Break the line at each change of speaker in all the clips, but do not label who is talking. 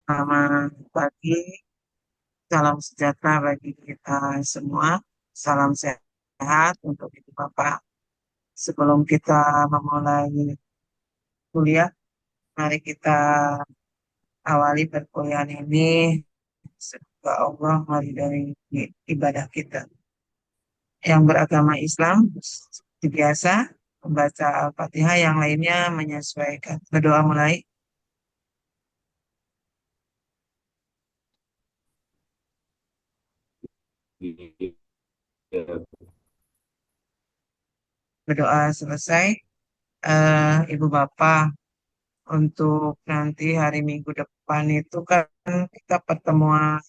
Selamat pagi, salam sejahtera bagi kita semua. Salam sehat untuk Ibu Bapak. Sebelum kita memulai kuliah, mari kita awali perkuliahan ini. Semoga Allah meridai ibadah kita. Yang beragama Islam, seperti biasa, membaca Al-Fatihah, yang lainnya menyesuaikan. Berdoa mulai.
Iya.
Berdoa selesai. Ibu Bapak, untuk nanti hari Minggu depan itu kan kita pertemuan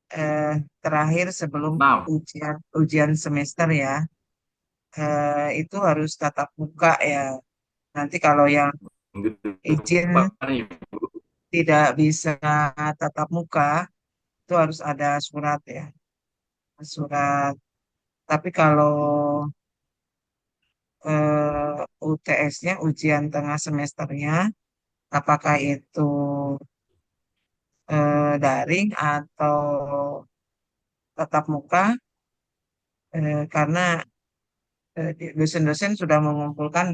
eh, terakhir sebelum
Nah,
ujian ujian semester ya. Itu harus tatap muka ya. Nanti kalau yang
gitu
izin
Pak nih.
tidak bisa tatap muka itu harus ada surat ya, surat. Tapi kalau UTS-nya, ujian tengah semesternya, apakah itu daring atau tatap muka, karena dosen-dosen sudah mengumpulkan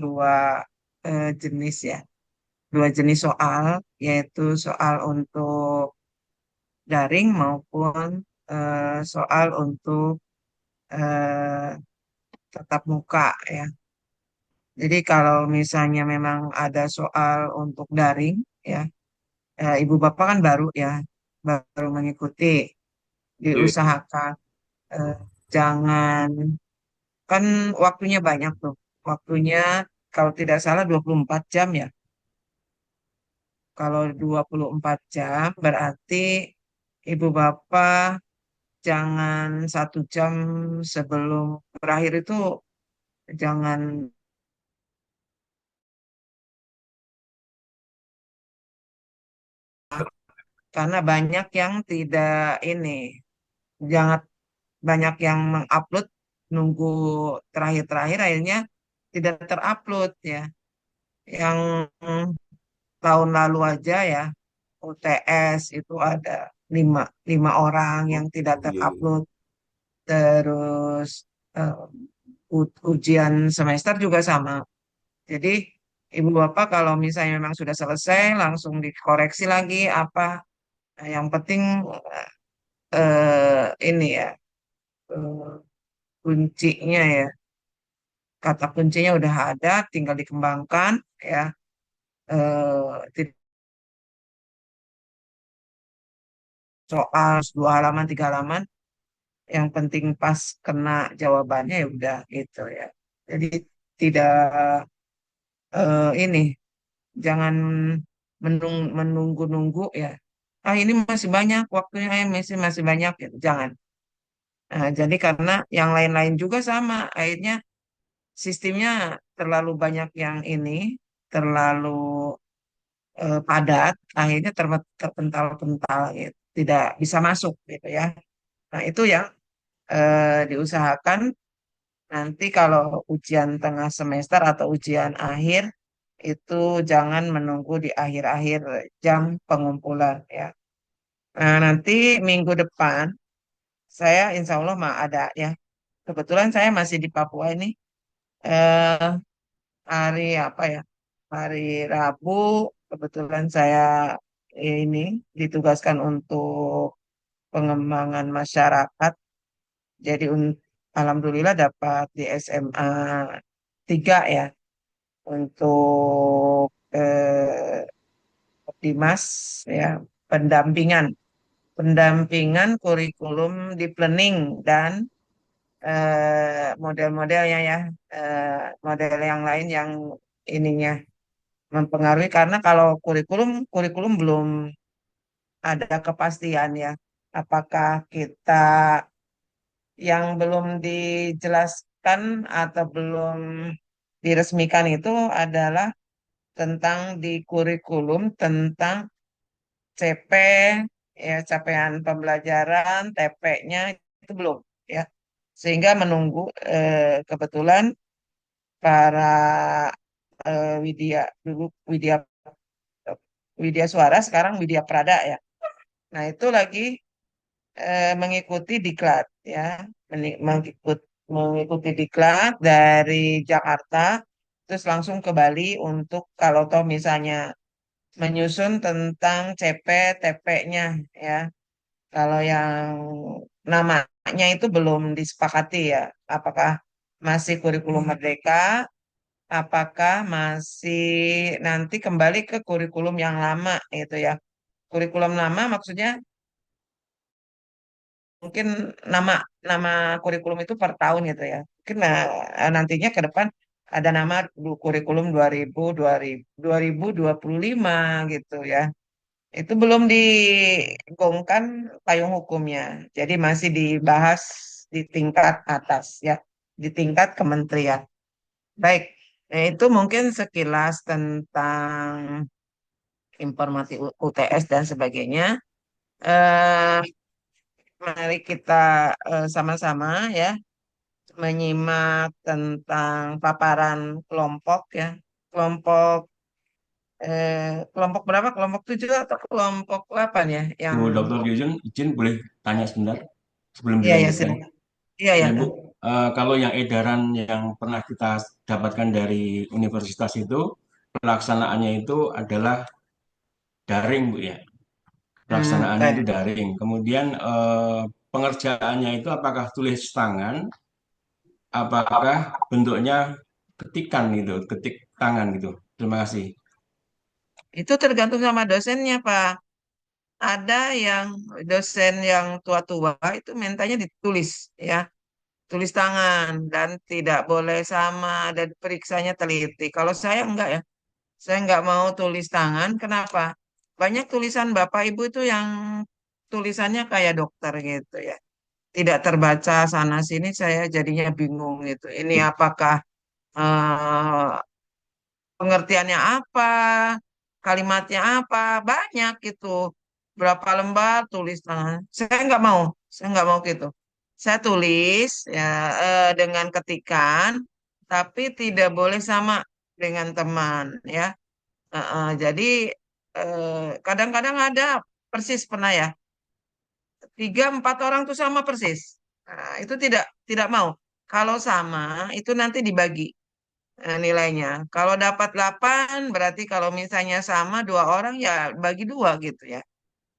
jenis ya, dua jenis soal, yaitu soal untuk daring maupun soal untuk eh, tatap muka ya. Jadi kalau misalnya memang ada soal untuk daring ya, ibu bapak kan baru ya, baru mengikuti,
Iya.
diusahakan eh, jangan, kan waktunya banyak tuh, waktunya kalau tidak salah 24 jam ya. Kalau 24 jam berarti ibu bapak jangan 1 jam sebelum berakhir itu jangan, karena banyak yang tidak ini, jangan, banyak yang mengupload nunggu terakhir-terakhir akhirnya tidak terupload ya. Yang tahun lalu aja ya, UTS itu ada lima, lima orang yang tidak
Oh, iya.
terupload. Terus eh, ujian semester juga sama. Jadi ibu bapak kalau misalnya memang sudah selesai langsung dikoreksi lagi apa. Nah, yang penting ini ya, eh, kuncinya ya, kata kuncinya udah ada, tinggal dikembangkan ya. Tidak soal 2 halaman 3 halaman, yang penting pas kena jawabannya ya udah gitu ya. Jadi tidak ini, jangan menunggu-nunggu ya. Ah, ini masih banyak waktunya, masih masih banyak gitu. Jangan. Nah, jadi karena yang lain-lain juga sama, akhirnya sistemnya terlalu banyak yang ini, terlalu padat, akhirnya terpental-pental gitu, tidak bisa masuk gitu ya. Nah, itu yang diusahakan nanti kalau ujian tengah semester atau ujian akhir itu jangan menunggu di akhir-akhir jam pengumpulan ya. Nah, nanti minggu depan saya insya Allah mah ada ya. Kebetulan saya masih di Papua ini. Eh, Hari apa ya? Hari Rabu kebetulan saya ini ditugaskan untuk pengembangan masyarakat. Jadi alhamdulillah dapat di SMA 3 ya untuk Dimas ya, pendampingan pendampingan kurikulum di planning dan model-modelnya ya, model yang lain yang ininya mempengaruhi, karena kalau kurikulum kurikulum belum ada kepastian ya, apakah kita, yang belum dijelaskan atau belum diresmikan itu adalah tentang di kurikulum tentang CP ya, capaian pembelajaran, TP-nya itu belum ya. Sehingga menunggu kebetulan para Widya dulu, Widya Widya Suara sekarang Widya Prada ya. Nah, itu lagi mengikuti diklat ya, mengikuti diklat dari Jakarta, terus langsung ke Bali untuk kalau toh misalnya menyusun tentang CP TP-nya ya. Kalau yang namanya itu belum disepakati ya, apakah masih kurikulum Merdeka, apakah masih nanti kembali ke kurikulum yang lama gitu ya. Kurikulum lama maksudnya mungkin nama nama kurikulum itu per tahun gitu ya. Mungkin nantinya ke depan ada nama kurikulum 2025 gitu ya. Itu belum digongkan payung hukumnya. Jadi masih dibahas di tingkat atas ya, di tingkat kementerian. Baik, itu mungkin sekilas tentang informasi UTS dan sebagainya. Eh, Mari kita sama-sama ya menyimak tentang paparan kelompok ya. Kelompok kelompok berapa? Kelompok 7 atau kelompok 8 ya yang
Bu Dr. Jujun, izin boleh tanya sebentar sebelum
iya ya
dilanjutkan.
silakan. Iya ya.
Ya Bu, kalau yang edaran yang pernah kita dapatkan dari universitas itu, pelaksanaannya itu adalah daring Bu ya. Pelaksanaannya itu
Baik.
daring. Kemudian pengerjaannya itu apakah tulis tangan, apakah bentuknya ketikan gitu, ketik tangan gitu. Terima kasih.
Itu tergantung sama dosennya, Pak. Ada yang dosen yang tua-tua itu mintanya ditulis ya, tulis tangan dan tidak boleh sama dan periksanya teliti. Kalau saya enggak ya. Saya nggak mau tulis tangan. Kenapa? Banyak tulisan Bapak Ibu itu yang tulisannya kayak dokter gitu ya. Tidak terbaca sana sini, saya jadinya bingung gitu. Ini apakah eh, pengertiannya apa, kalimatnya apa, banyak gitu. Berapa lembar tulis tangan. Saya nggak mau gitu. Saya tulis ya dengan ketikan, tapi tidak boleh sama dengan teman ya. Jadi kadang-kadang ada persis pernah ya, 3 4 orang tuh sama persis. Nah, itu tidak mau. Kalau sama itu nanti dibagi nilainya. Kalau dapat 8 berarti kalau misalnya sama 2 orang ya bagi dua gitu ya.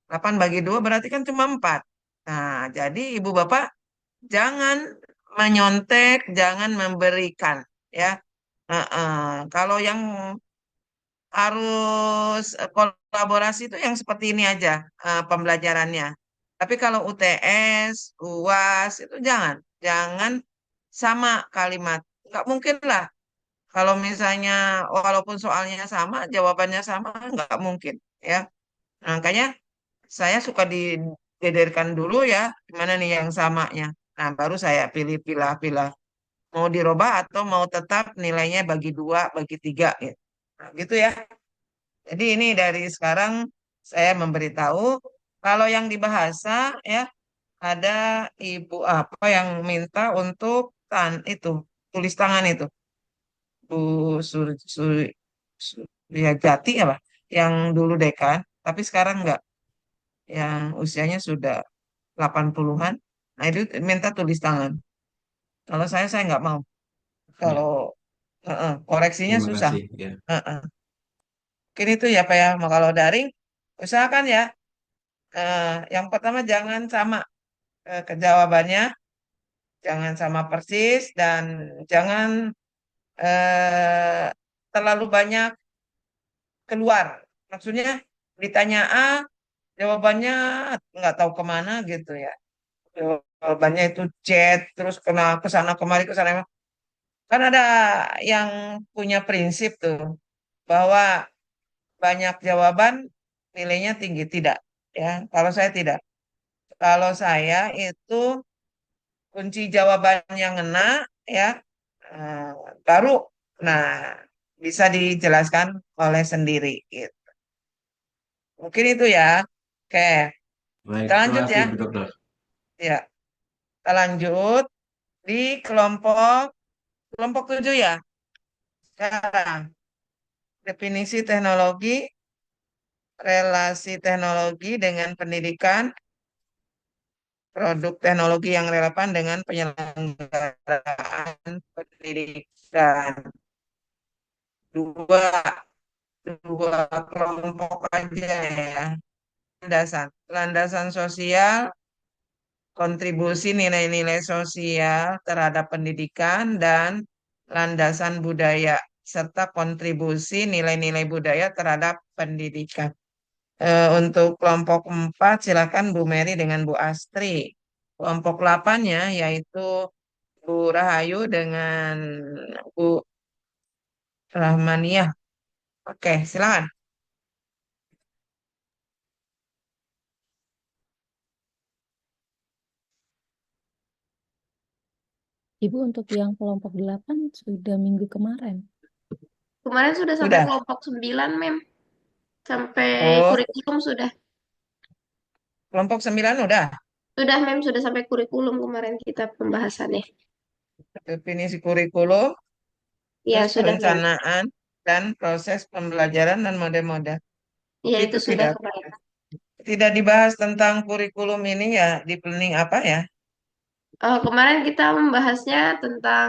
8 bagi dua berarti kan cuma 4. Nah, jadi ibu bapak jangan menyontek, jangan memberikan ya. Kalau yang harus kolaborasi itu yang seperti ini aja pembelajarannya. Tapi kalau UTS, UAS itu jangan sama kalimat. Nggak mungkin lah. Kalau misalnya walaupun soalnya sama, jawabannya sama, nggak mungkin ya. Nah, makanya saya suka dibedakan dulu ya, gimana nih yang samanya. Nah, baru saya pilih-pilih mau dirubah atau mau tetap nilainya bagi dua, bagi tiga gitu. Nah, gitu ya. Jadi ini dari sekarang saya memberitahu kalau yang di bahasa ya ada ibu apa yang minta untuk itu tulis tangan itu Bu Suryajati apa yang dulu dekan tapi sekarang enggak yang usianya sudah 80-an. Nah itu minta tulis tangan. Kalau saya nggak mau.
Ya,
Kalau koreksinya
terima
susah.
kasih. Ya,
Heeh. Mungkin itu ya Pak ya. Kalau daring usahakan ya. eh, yang pertama jangan sama kejawabannya, jangan sama persis dan jangan eh, terlalu banyak keluar. Maksudnya ditanya A, jawabannya nggak tahu kemana gitu ya. Jawabannya itu C, terus kena ke sana kemari ke sana. Kan ada yang punya prinsip tuh bahwa banyak jawaban nilainya tinggi. Tidak, ya. Kalau saya tidak. Kalau saya itu kunci jawaban yang ngena ya eh, baru nah bisa dijelaskan oleh sendiri gitu. Mungkin itu ya. Oke,
baik.
kita
Terima
lanjut
kasih,
ya.
Bu Dokter.
Ya, kita lanjut di kelompok kelompok 7 ya. Sekarang definisi teknologi relasi teknologi dengan pendidikan, produk teknologi yang relevan dengan penyelenggaraan pendidikan. Dua, dua kelompok aja ya. Landasan, landasan sosial, kontribusi nilai-nilai sosial terhadap pendidikan dan landasan budaya serta kontribusi nilai-nilai budaya terhadap pendidikan. Untuk kelompok 4 silakan Bu Mary dengan Bu Astri. Kelompok 8-nya yaitu Bu Rahayu dengan Bu Rahmaniyah. Oke, silakan.
Ibu untuk yang kelompok 8 sudah minggu kemarin.
Kemarin sudah sampai
Sudah.
kelompok 9, Mem. Sampai
Oh,
kurikulum sudah.
kelompok 9 udah.
Sudah, Mem, sudah sampai kurikulum kemarin kita pembahasannya.
Definisi kurikulum,
Ya,
terus
sudah, Mem.
perencanaan dan proses pembelajaran dan model-model.
Ya, itu
Itu
sudah
tidak
kemarin.
tidak dibahas tentang kurikulum ini ya di planning apa ya?
Kemarin kita membahasnya tentang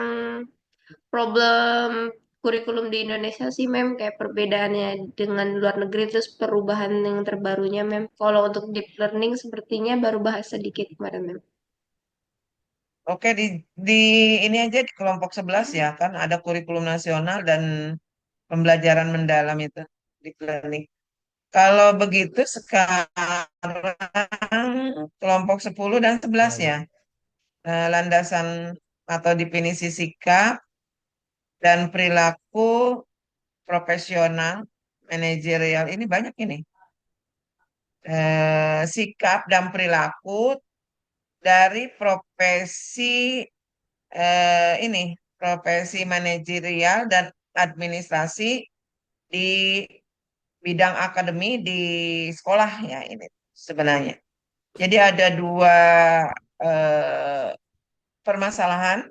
problem kurikulum di Indonesia sih, Mem, kayak perbedaannya dengan luar negeri, terus perubahan yang terbarunya, Mem. Kalau untuk deep learning sepertinya baru bahas sedikit kemarin, Mem.
Oke, di ini aja di kelompok 11 ya, kan ada kurikulum nasional dan pembelajaran mendalam itu di planning. Kalau begitu sekarang kelompok 10 dan 11 ya. Landasan atau definisi sikap dan perilaku profesional manajerial ini banyak ini. Sikap dan perilaku dari ini profesi manajerial dan administrasi di bidang akademi di sekolah ya ini sebenarnya. Jadi ada dua eh, permasalahan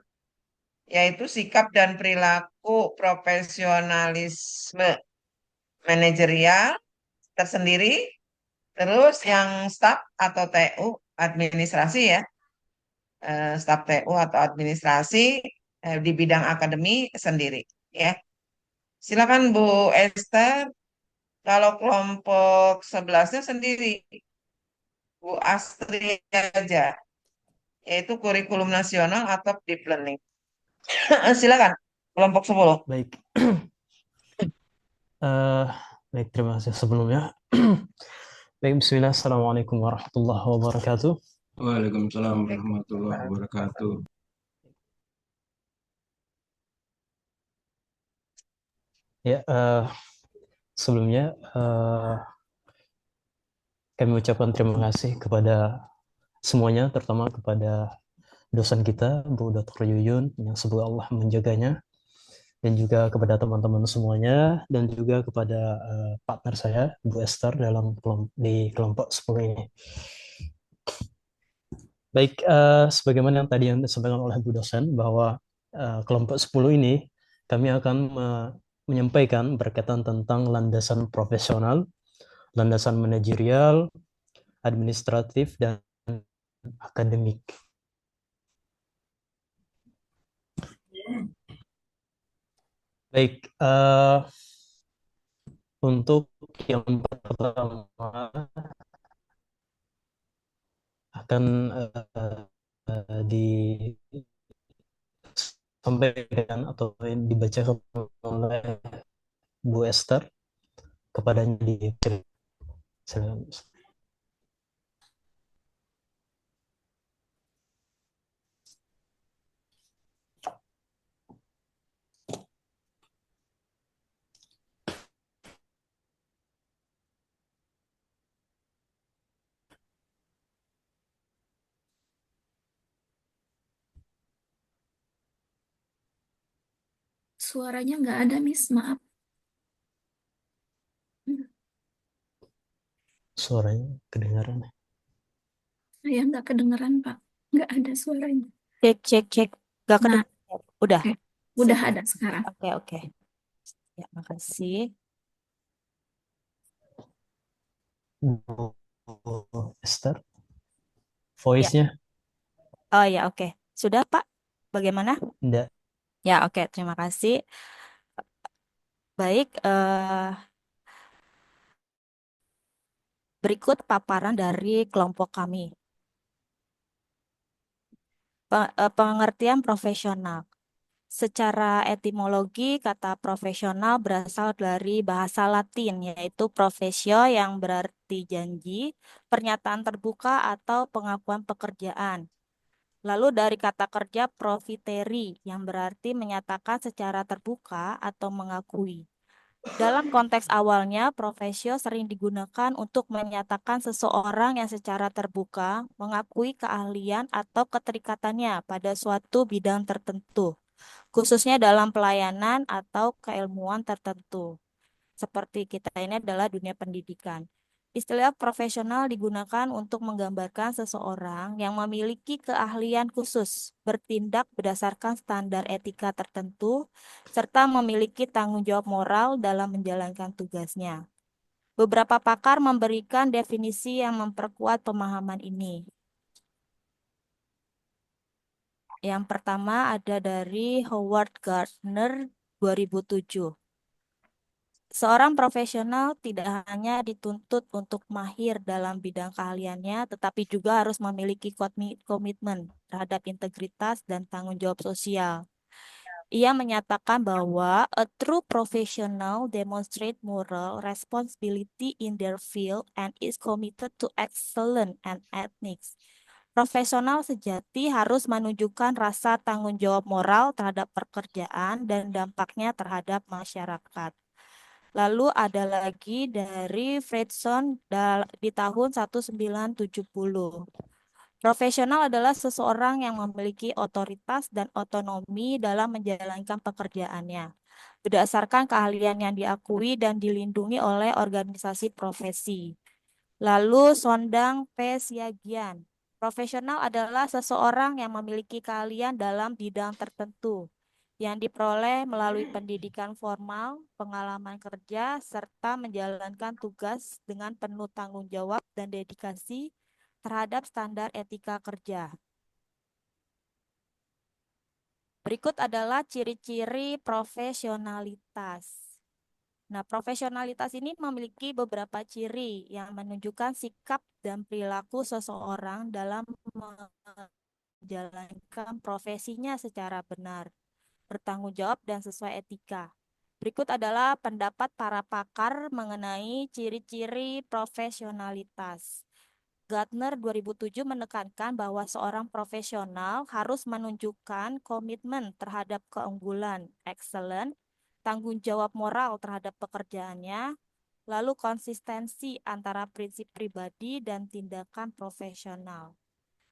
yaitu sikap dan perilaku profesionalisme manajerial tersendiri, terus yang staf atau TU administrasi ya, staf TU atau administrasi di bidang akademi sendiri ya. Silakan Bu Esther, kalau kelompok 11-nya sendiri, Bu Astri aja, yaitu kurikulum nasional atau deep learning. Silakan, kelompok 10.
Baik. Baik, terima kasih sebelumnya. Baik, bismillah. Assalamualaikum warahmatullahi wabarakatuh.
Waalaikumsalam warahmatullahi wabarakatuh.
Ya, sebelumnya kami ucapkan terima kasih kepada semuanya, terutama kepada dosen kita, Bu Dr. Yuyun, yang semoga Allah menjaganya, dan juga kepada teman-teman semuanya, dan juga kepada partner saya, Bu Esther, di kelompok 10 ini. Baik, sebagaimana yang tadi yang disampaikan oleh Bu dosen, bahwa kelompok 10 ini kami akan menyampaikan berkaitan tentang landasan profesional, landasan manajerial, administratif, dan akademik. Baik, untuk yang pertama akan disampaikan atau dibacakan oleh Bu Esther kepadanya di silakan.
Suaranya nggak ada, Miss. Maaf.
Suaranya kedengaran.
Saya nggak kedengeran, Pak. Nggak ada suaranya.
Cek, cek, cek. Gak
Nah,
kedengeran. Udah.
udah
Sip.
ada sekarang.
Oke, oke. Ya, makasih.
Bu Esther,
Ya.
voice-nya
Oh ya, oke. Sudah, Pak? Bagaimana?
enggak.
Ya, oke. Terima kasih. Baik, berikut paparan dari kelompok kami. Pengertian profesional. Secara etimologi, kata profesional berasal dari bahasa Latin, yaitu profesio yang berarti janji, pernyataan terbuka, atau pengakuan pekerjaan. Lalu dari kata kerja profiteri, yang berarti menyatakan secara terbuka atau mengakui. Dalam konteks awalnya, profesio sering digunakan untuk menyatakan seseorang yang secara terbuka mengakui keahlian atau keterikatannya pada suatu bidang tertentu, khususnya dalam pelayanan atau keilmuan tertentu. Seperti kita ini adalah dunia pendidikan. Istilah profesional digunakan untuk menggambarkan seseorang yang memiliki keahlian khusus, bertindak berdasarkan standar etika tertentu, serta memiliki tanggung jawab moral dalam menjalankan tugasnya. Beberapa pakar memberikan definisi yang memperkuat pemahaman ini. Yang pertama ada dari Howard Gardner 2007. Seorang profesional tidak hanya dituntut untuk mahir dalam bidang keahliannya, tetapi juga harus memiliki komitmen terhadap integritas dan tanggung jawab sosial. Ia menyatakan bahwa a true professional demonstrate moral responsibility in their field and is committed to excellence and ethics. Profesional sejati harus menunjukkan rasa tanggung jawab moral terhadap pekerjaan dan dampaknya terhadap masyarakat. Lalu ada lagi dari Fredson di tahun 1970. Profesional adalah seseorang yang memiliki otoritas dan otonomi dalam menjalankan pekerjaannya, berdasarkan keahlian yang diakui dan dilindungi oleh organisasi profesi. Lalu Sondang P. Siagian. Profesional adalah seseorang yang memiliki keahlian dalam bidang tertentu yang diperoleh melalui pendidikan formal, pengalaman kerja, serta menjalankan tugas dengan penuh tanggung jawab dan dedikasi terhadap standar etika kerja. Berikut adalah ciri-ciri profesionalitas. Nah, profesionalitas ini memiliki beberapa ciri yang menunjukkan sikap dan perilaku seseorang dalam menjalankan profesinya secara benar, bertanggung jawab, dan sesuai etika. Berikut adalah pendapat para pakar mengenai ciri-ciri profesionalitas. Gardner 2007 menekankan bahwa seorang profesional harus menunjukkan komitmen terhadap keunggulan, excellent, tanggung jawab moral terhadap pekerjaannya, lalu konsistensi antara prinsip pribadi dan tindakan profesional.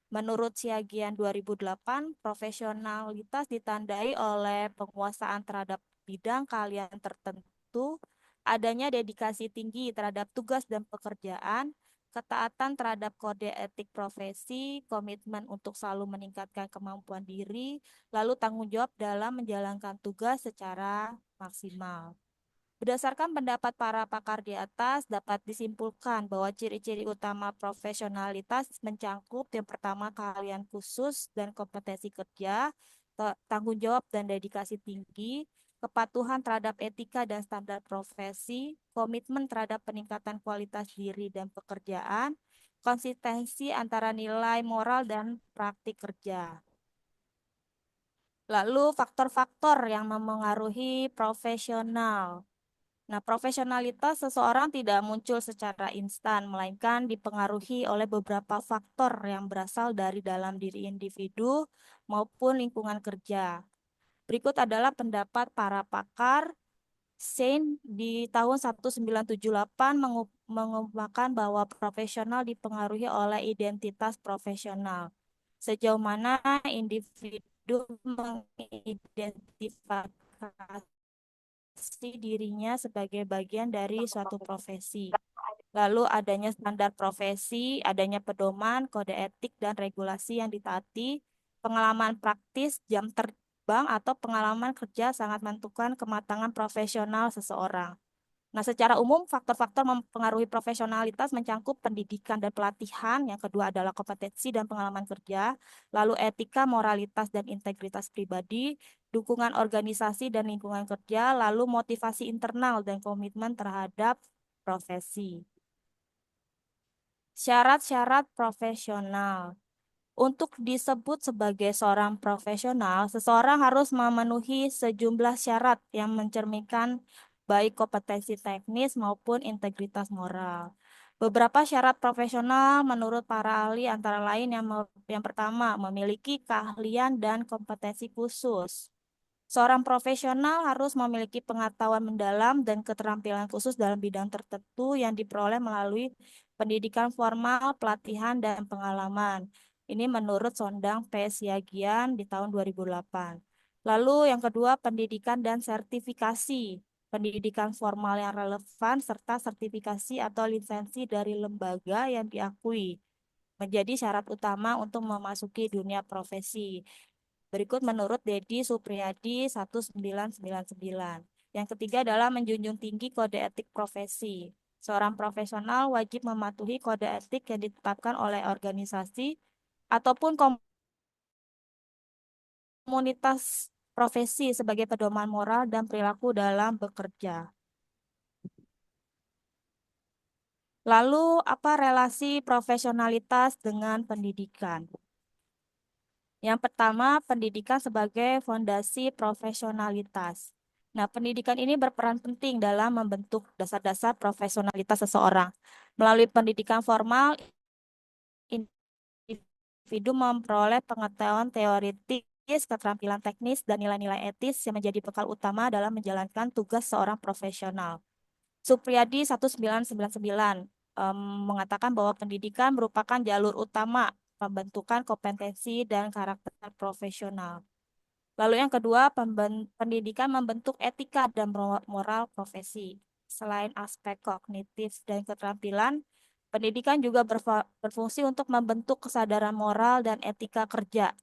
Menurut Siagian 2008, profesionalitas ditandai oleh penguasaan terhadap bidang keahlian tertentu, adanya dedikasi tinggi terhadap tugas dan pekerjaan, ketaatan terhadap kode etik profesi, komitmen untuk selalu meningkatkan kemampuan diri, lalu tanggung jawab dalam menjalankan tugas secara maksimal. Berdasarkan pendapat para pakar di atas, dapat disimpulkan bahwa ciri-ciri utama profesionalitas mencangkup yang pertama keahlian khusus dan kompetensi kerja, tanggung jawab dan dedikasi tinggi, kepatuhan terhadap etika dan standar profesi, komitmen terhadap peningkatan kualitas diri dan pekerjaan, konsistensi antara nilai moral dan praktik kerja. Lalu faktor-faktor yang memengaruhi profesional. Nah, profesionalitas seseorang tidak muncul secara instan, melainkan dipengaruhi oleh beberapa faktor yang berasal dari dalam diri individu maupun lingkungan kerja. Berikut adalah pendapat para pakar. Sein di tahun 1978 mengungkapkan bahwa profesional dipengaruhi oleh identitas profesional. Sejauh mana individu mengidentifikasi dirinya sebagai bagian dari suatu profesi. Lalu adanya standar profesi, adanya pedoman, kode etik, dan regulasi yang ditaati, pengalaman praktis, jam terbang, atau pengalaman kerja sangat menentukan kematangan profesional seseorang. Nah, secara umum faktor-faktor mempengaruhi profesionalitas mencangkup pendidikan dan pelatihan, yang kedua adalah kompetensi dan pengalaman kerja, lalu etika, moralitas, dan integritas pribadi, dukungan organisasi dan lingkungan kerja, lalu motivasi internal dan komitmen terhadap profesi. Syarat-syarat profesional. Untuk disebut sebagai seorang profesional, seseorang harus memenuhi sejumlah syarat yang mencerminkan baik kompetensi teknis maupun integritas moral. Beberapa syarat profesional menurut para ahli antara lain yang pertama, memiliki keahlian dan kompetensi khusus. Seorang profesional harus memiliki pengetahuan mendalam dan keterampilan khusus dalam bidang tertentu yang diperoleh melalui pendidikan formal, pelatihan, dan pengalaman. Ini menurut Sondang P. Siagian di tahun 2008. Lalu yang kedua, pendidikan dan sertifikasi. Pendidikan formal yang relevan serta sertifikasi atau lisensi dari lembaga yang diakui menjadi syarat utama untuk memasuki dunia profesi. Berikut menurut Dedi Supriyadi 1999. Yang ketiga adalah menjunjung tinggi kode etik profesi. Seorang profesional wajib mematuhi kode etik yang ditetapkan oleh organisasi ataupun komunitas profesi sebagai pedoman moral dan perilaku dalam bekerja. Lalu, apa relasi profesionalitas dengan pendidikan? Yang pertama, pendidikan sebagai fondasi profesionalitas. Nah, pendidikan ini berperan penting dalam membentuk dasar-dasar profesionalitas seseorang. Melalui pendidikan formal, individu memperoleh pengetahuan teoritis, keterampilan teknis, dan nilai-nilai etis yang menjadi bekal utama dalam menjalankan tugas seorang profesional. Supriyadi 1999 mengatakan bahwa pendidikan merupakan jalur utama pembentukan kompetensi dan karakter profesional. Lalu yang kedua, pendidikan membentuk etika dan moral profesi. Selain aspek kognitif dan keterampilan, pendidikan juga berfungsi untuk membentuk kesadaran moral dan etika kerja.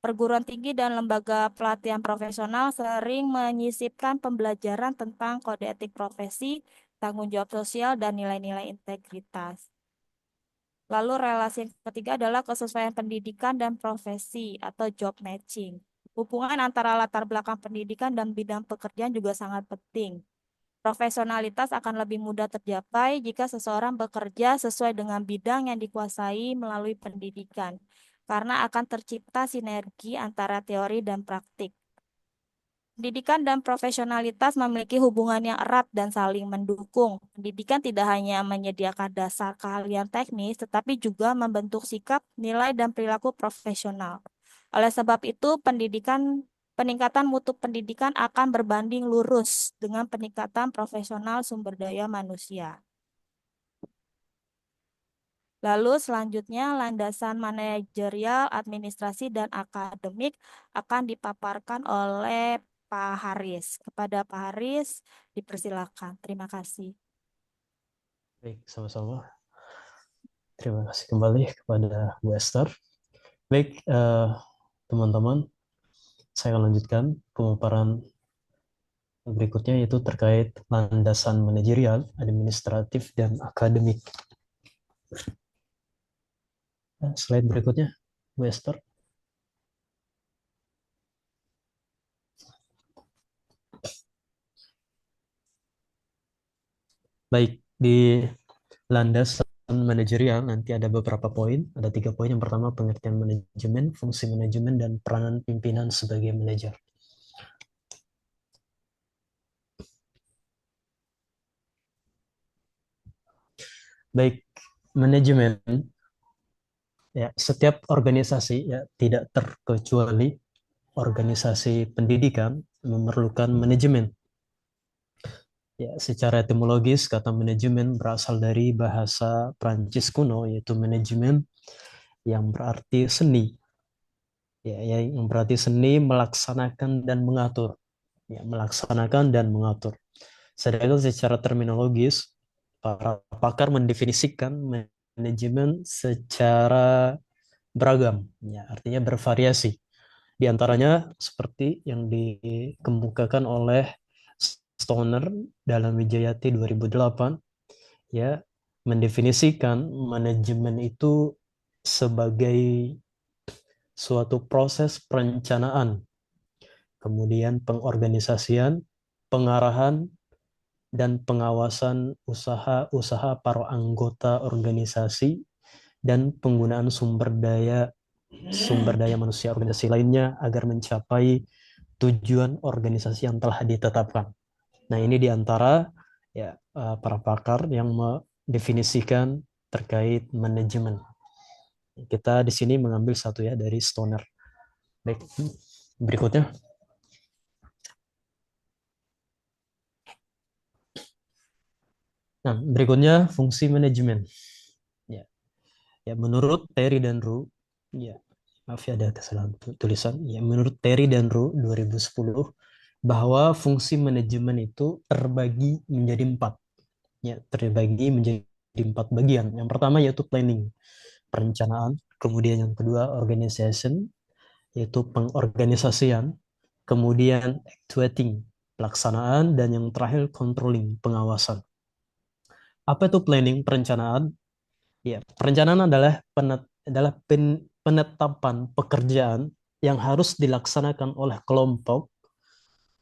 Perguruan tinggi dan lembaga pelatihan profesional sering menyisipkan pembelajaran tentang kode etik profesi, tanggung jawab sosial, dan nilai-nilai integritas. Lalu relasi yang ketiga adalah kesesuaian pendidikan dan profesi atau job matching. Hubungan antara latar belakang pendidikan dan bidang pekerjaan juga sangat penting. Profesionalitas akan lebih mudah tercapai jika seseorang bekerja sesuai dengan bidang yang dikuasai melalui pendidikan, karena akan tercipta sinergi antara teori dan praktik. Pendidikan dan profesionalitas memiliki hubungan yang erat dan saling mendukung. Pendidikan tidak hanya menyediakan dasar keahlian teknis, tetapi juga membentuk sikap, nilai, dan perilaku profesional. Oleh sebab itu, peningkatan mutu pendidikan akan berbanding lurus dengan peningkatan profesional sumber daya manusia. Lalu selanjutnya landasan manajerial, administrasi, dan akademik akan dipaparkan oleh Pak Haris. Kepada Pak Haris, dipersilakan. Terima kasih.
Baik, sama-sama. Terima kasih kembali kepada Bu Esther. Baik, teman-teman, saya akan lanjutkan pemaparan berikutnya, yaitu terkait landasan manajerial, administratif, dan akademik. Slide berikutnya, Bu Esther. Baik, di landasan manajerial nanti ada beberapa poin, ada 3 poin. Yang pertama, pengertian manajemen, fungsi manajemen, dan peranan pimpinan sebagai manajer. Baik, manajemen, ya, setiap organisasi, ya, tidak terkecuali organisasi pendidikan, memerlukan manajemen. Ya, secara etimologis, kata manajemen berasal dari bahasa Prancis kuno, yaitu manajemen, yang berarti seni. Ya, yang berarti seni melaksanakan dan mengatur. Ya, melaksanakan dan mengatur. Sedangkan secara terminologis, para pakar mendefinisikan manajemen secara beragam, ya, artinya bervariasi. Di antaranya seperti yang dikemukakan oleh Stoner dalam Wijayati 2008 ya mendefinisikan manajemen itu sebagai suatu proses perencanaan, kemudian pengorganisasian, pengarahan, dan pengawasan usaha-usaha para anggota organisasi dan penggunaan sumber daya manusia organisasi lainnya agar mencapai tujuan organisasi yang telah ditetapkan. Nah, ini diantara ya para pakar yang mendefinisikan terkait manajemen. Kita di sini mengambil satu ya dari Stoner. Baik, berikutnya. Nah, berikutnya fungsi manajemen. Ya, ya menurut Terry dan Ru, ya maaf ya ada kesalahan tulisan. Ya menurut Terry dan Ru 2010 bahwa fungsi manajemen itu terbagi menjadi 4. Ya, terbagi menjadi 4 bagian. Yang pertama yaitu planning, perencanaan. Kemudian yang kedua organization, yaitu pengorganisasian. Kemudian actuating, pelaksanaan. Dan yang terakhir controlling, pengawasan. Apa itu planning, perencanaan? Ya, perencanaan adalah penetapan pekerjaan yang harus dilaksanakan oleh kelompok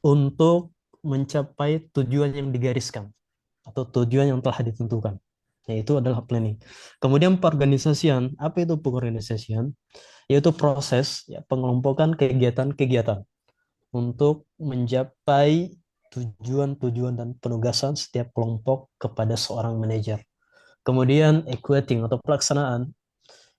untuk mencapai tujuan yang digariskan atau tujuan yang telah ditentukan. Yaitu adalah planning. Kemudian pengorganisasian, apa itu pengorganisasian? Yaitu proses ya, pengelompokan kegiatan-kegiatan untuk mencapai tujuan-tujuan dan penugasan setiap kelompok kepada seorang manajer. Kemudian equating atau pelaksanaan,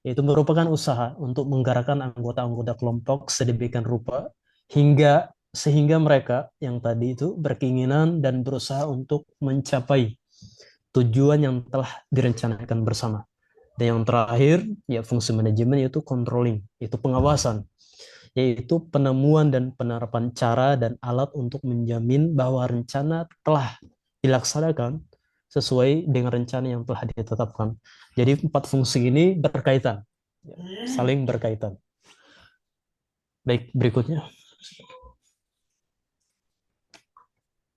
yaitu merupakan usaha untuk menggerakkan anggota-anggota kelompok sedemikian rupa sehingga mereka yang tadi itu berkeinginan dan berusaha untuk mencapai tujuan yang telah direncanakan bersama. Dan yang terakhir, ya fungsi manajemen yaitu controlling, yaitu pengawasan, yaitu penemuan dan penerapan cara dan alat untuk menjamin bahwa rencana telah dilaksanakan sesuai dengan rencana yang telah ditetapkan. Jadi 4 fungsi ini berkaitan, saling berkaitan. Baik, berikutnya.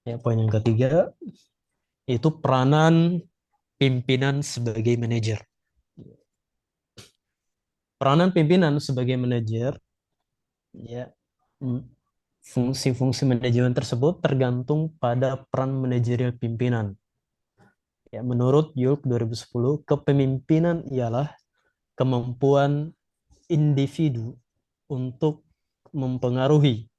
Ya, poin yang ketiga, itu peranan pimpinan sebagai manajer. Peranan pimpinan sebagai manajer, ya, fungsi-fungsi manajemen tersebut tergantung pada peran manajerial pimpinan. Ya, menurut Yulk 2010, kepemimpinan ialah kemampuan individu untuk mempengaruhi,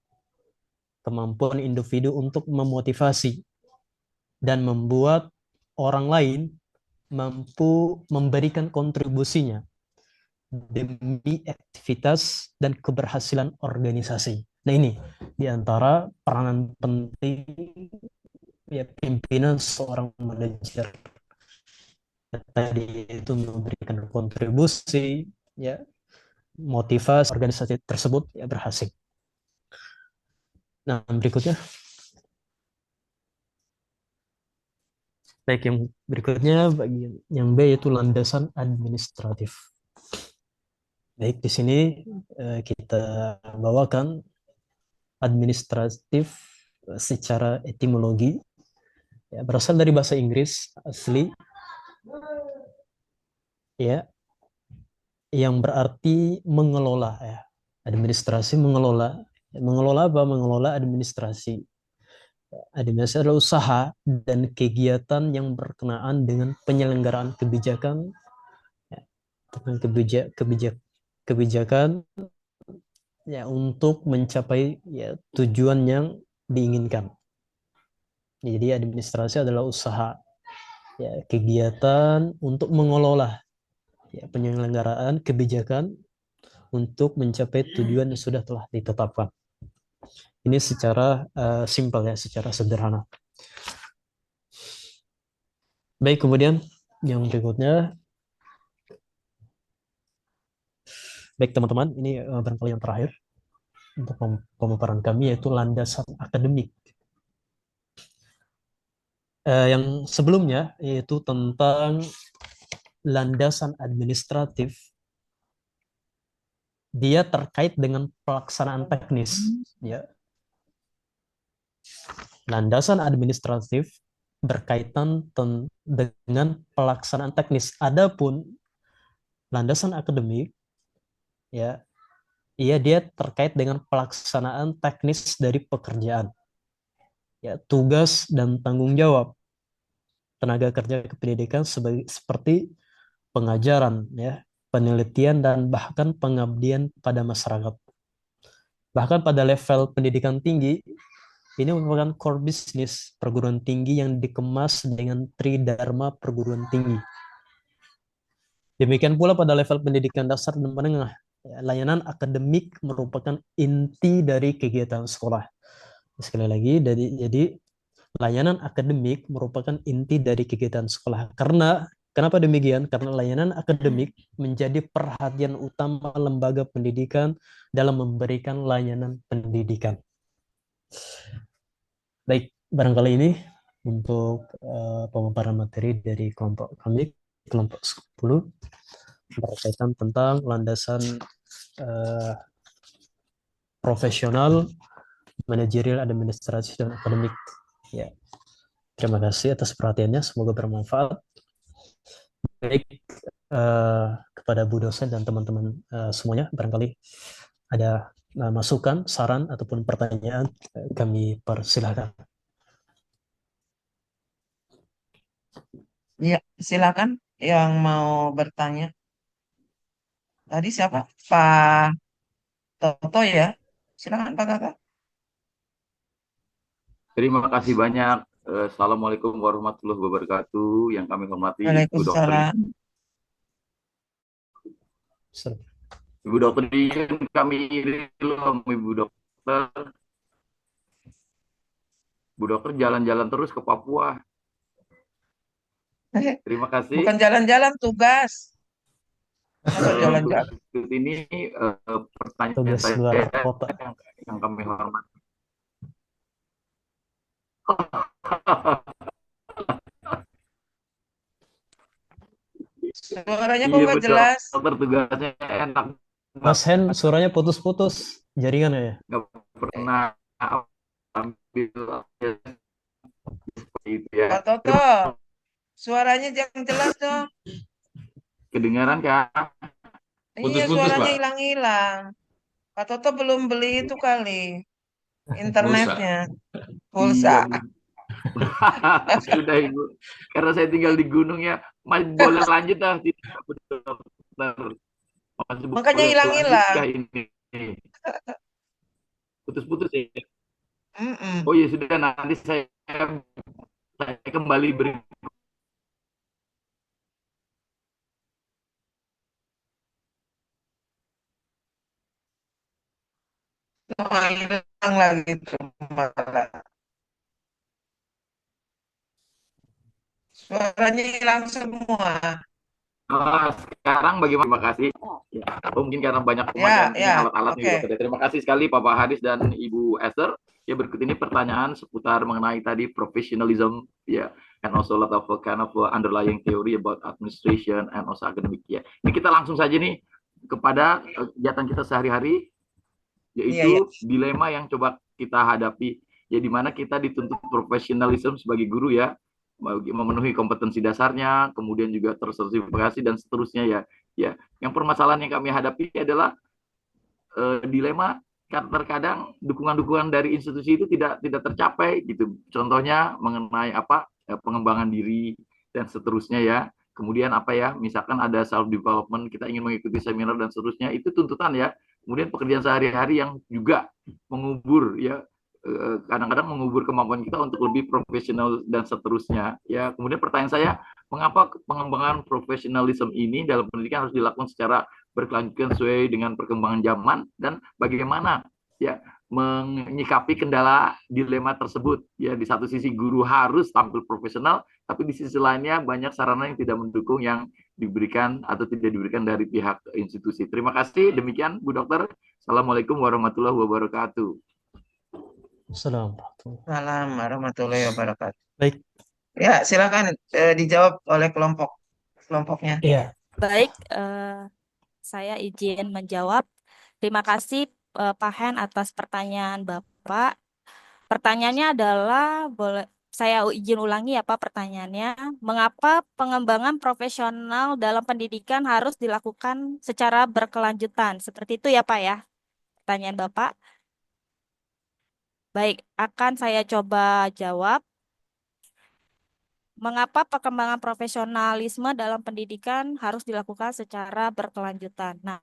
kemampuan individu untuk memotivasi dan membuat orang lain mampu memberikan kontribusinya demi aktivitas dan keberhasilan organisasi. Nah, ini di antara peranan penting ya pimpinan seorang manajer. Tadi itu memberikan kontribusi ya, motivasi organisasi tersebut ya berhasil. Nah, berikutnya. Baik, yang berikutnya bagian yang B yaitu landasan administratif. Baik, di sini kita bawakan administratif secara etimologi. Ya, berasal dari bahasa Inggris asli ya, yang berarti mengelola ya. Administrasi mengelola. Mengelola apa? Mengelola administrasi. Administrasi adalah usaha dan kegiatan yang berkenaan dengan penyelenggaraan kebijakan ya, kebijakan ya untuk mencapai ya tujuan yang diinginkan. Jadi administrasi adalah usaha ya kegiatan untuk mengelola ya penyelenggaraan kebijakan untuk mencapai tujuan yang sudah telah ditetapkan. Ini secara simpel ya, secara sederhana. Baik, kemudian yang berikutnya. Baik teman-teman, ini barangkali yang terakhir untuk pemaparan kami yaitu landasan akademik. Yang sebelumnya yaitu tentang landasan administratif, dia terkait dengan pelaksanaan teknis ya. landasan administratif berkaitan dengan pelaksanaan teknis. Adapun landasan akademik, ya, dia terkait dengan pelaksanaan teknis dari pekerjaan, ya, tugas dan tanggung jawab tenaga kerja kependidikan seperti pengajaran, ya, penelitian dan bahkan pengabdian pada masyarakat. Bahkan pada level pendidikan tinggi, ini merupakan core bisnis perguruan tinggi yang dikemas dengan tridharma perguruan tinggi. Demikian pula pada level pendidikan dasar dan menengah, layanan akademik merupakan inti dari kegiatan sekolah. Sekali lagi, jadi layanan akademik merupakan inti dari kegiatan sekolah. Kenapa demikian? Karena layanan akademik menjadi perhatian utama lembaga pendidikan dalam memberikan layanan pendidikan. Baik, barangkali ini untuk pemaparan materi dari kelompok kami, kelompok 10, berkaitan tentang landasan profesional, manajerial, administrasi, dan akademik. Ya, terima kasih atas perhatiannya, semoga bermanfaat. Baik, kepada Bu dosen dan teman-teman semuanya, barangkali ada masukan, saran, ataupun pertanyaan, kami persilahkan.
Ya, silakan yang mau bertanya. Tadi siapa? Pak Toto ya? Silakan Pak Kakak.
Terima kasih banyak. Assalamualaikum warahmatullahi wabarakatuh. Yang kami hormati Ibu Dokter.
Waalaikumsalam.
Ibu Dokter Dian, kami belum Ibu Dokter. Bu Dokter jalan-jalan terus ke Papua. Terima kasih.
Bukan jalan-jalan, tugas. Masa jalan-jalan?
Ini pertanyaan
Tugas
saya
luar kota.
yang kami hormati.
Suaranya kok
Iya
nggak
betul.
jelas?
Dokter tugasnya enak.
Mas Hen, suaranya putus-putus jaringan ya?
Nggak pernah ambil seperti itu ya.
Pak Toto, suaranya jangan jelas dong.
Kedengaran Kak?
Iya,
Putus-putus,
suaranya
Pak.
hilang-hilang. Pak Toto belum beli itu kali, internetnya. Pulsa.
Iya. Sudah Ibu. Karena saya tinggal di gunung ya, masih boleh lanjut dah. Masih
Makanya
boleh
hilang-hilang.
lanjut ini. Putus-putus ya.
Mm-mm.
Oh iya sudah, nanti saya kembali beri.
Oh, hilang lagi tuh malah. Suaranya hilang semua.
Sekarang bagaimana? Terima kasih. Ya. Oh, mungkin karena banyak pemakaian alat-alat nih.
Oke.
Terima kasih sekali Bapak Haris dan Ibu Esther. Ya, berikut ini pertanyaan seputar mengenai tadi professionalism, ya, and also lot of kind of underlying theory about administration and also academic. Ya, ini kita langsung saja nih kepada kegiatan kita sehari-hari, yaitu dilema yang coba kita hadapi, ya, di mana kita dituntut professionalism sebagai guru ya, memenuhi kompetensi dasarnya, kemudian juga tersertifikasi dan seterusnya ya. Ya, yang permasalahan yang kami hadapi adalah dilema. Terkadang dukungan-dukungan dari institusi itu tidak tercapai gitu. Contohnya mengenai pengembangan diri dan seterusnya ya. Kemudian misalkan ada self development, kita ingin mengikuti seminar dan seterusnya, itu tuntutan ya. Kemudian pekerjaan sehari-hari yang juga mengubur ya, kadang-kadang mengubur kemampuan kita untuk lebih profesional dan seterusnya ya. Kemudian pertanyaan saya, mengapa pengembangan profesionalisme ini dalam pendidikan harus dilakukan secara berkelanjutan sesuai dengan perkembangan zaman, dan bagaimana ya menyikapi kendala dilema tersebut ya. Di satu sisi guru harus tampil profesional, tapi di sisi lainnya banyak sarana yang tidak mendukung yang diberikan atau tidak diberikan dari pihak institusi. Terima kasih. Demikian Bu Dokter. Assalamualaikum warahmatullahi wabarakatuh.
Assalamualaikum
warahmatullahi wabarakatuh.
Baik.
Ya, silakan dijawab oleh kelompoknya.
Iya.
Baik, saya izin menjawab. Terima kasih Pak Hen atas pertanyaan Bapak. Pertanyaannya adalah, boleh saya izin ulangi ya Pak pertanyaannya. Mengapa pengembangan profesional dalam pendidikan harus dilakukan secara berkelanjutan? Seperti itu ya Pak ya, pertanyaan Bapak. Baik, akan saya coba jawab. Mengapa perkembangan profesionalisme dalam pendidikan harus dilakukan secara berkelanjutan? Nah,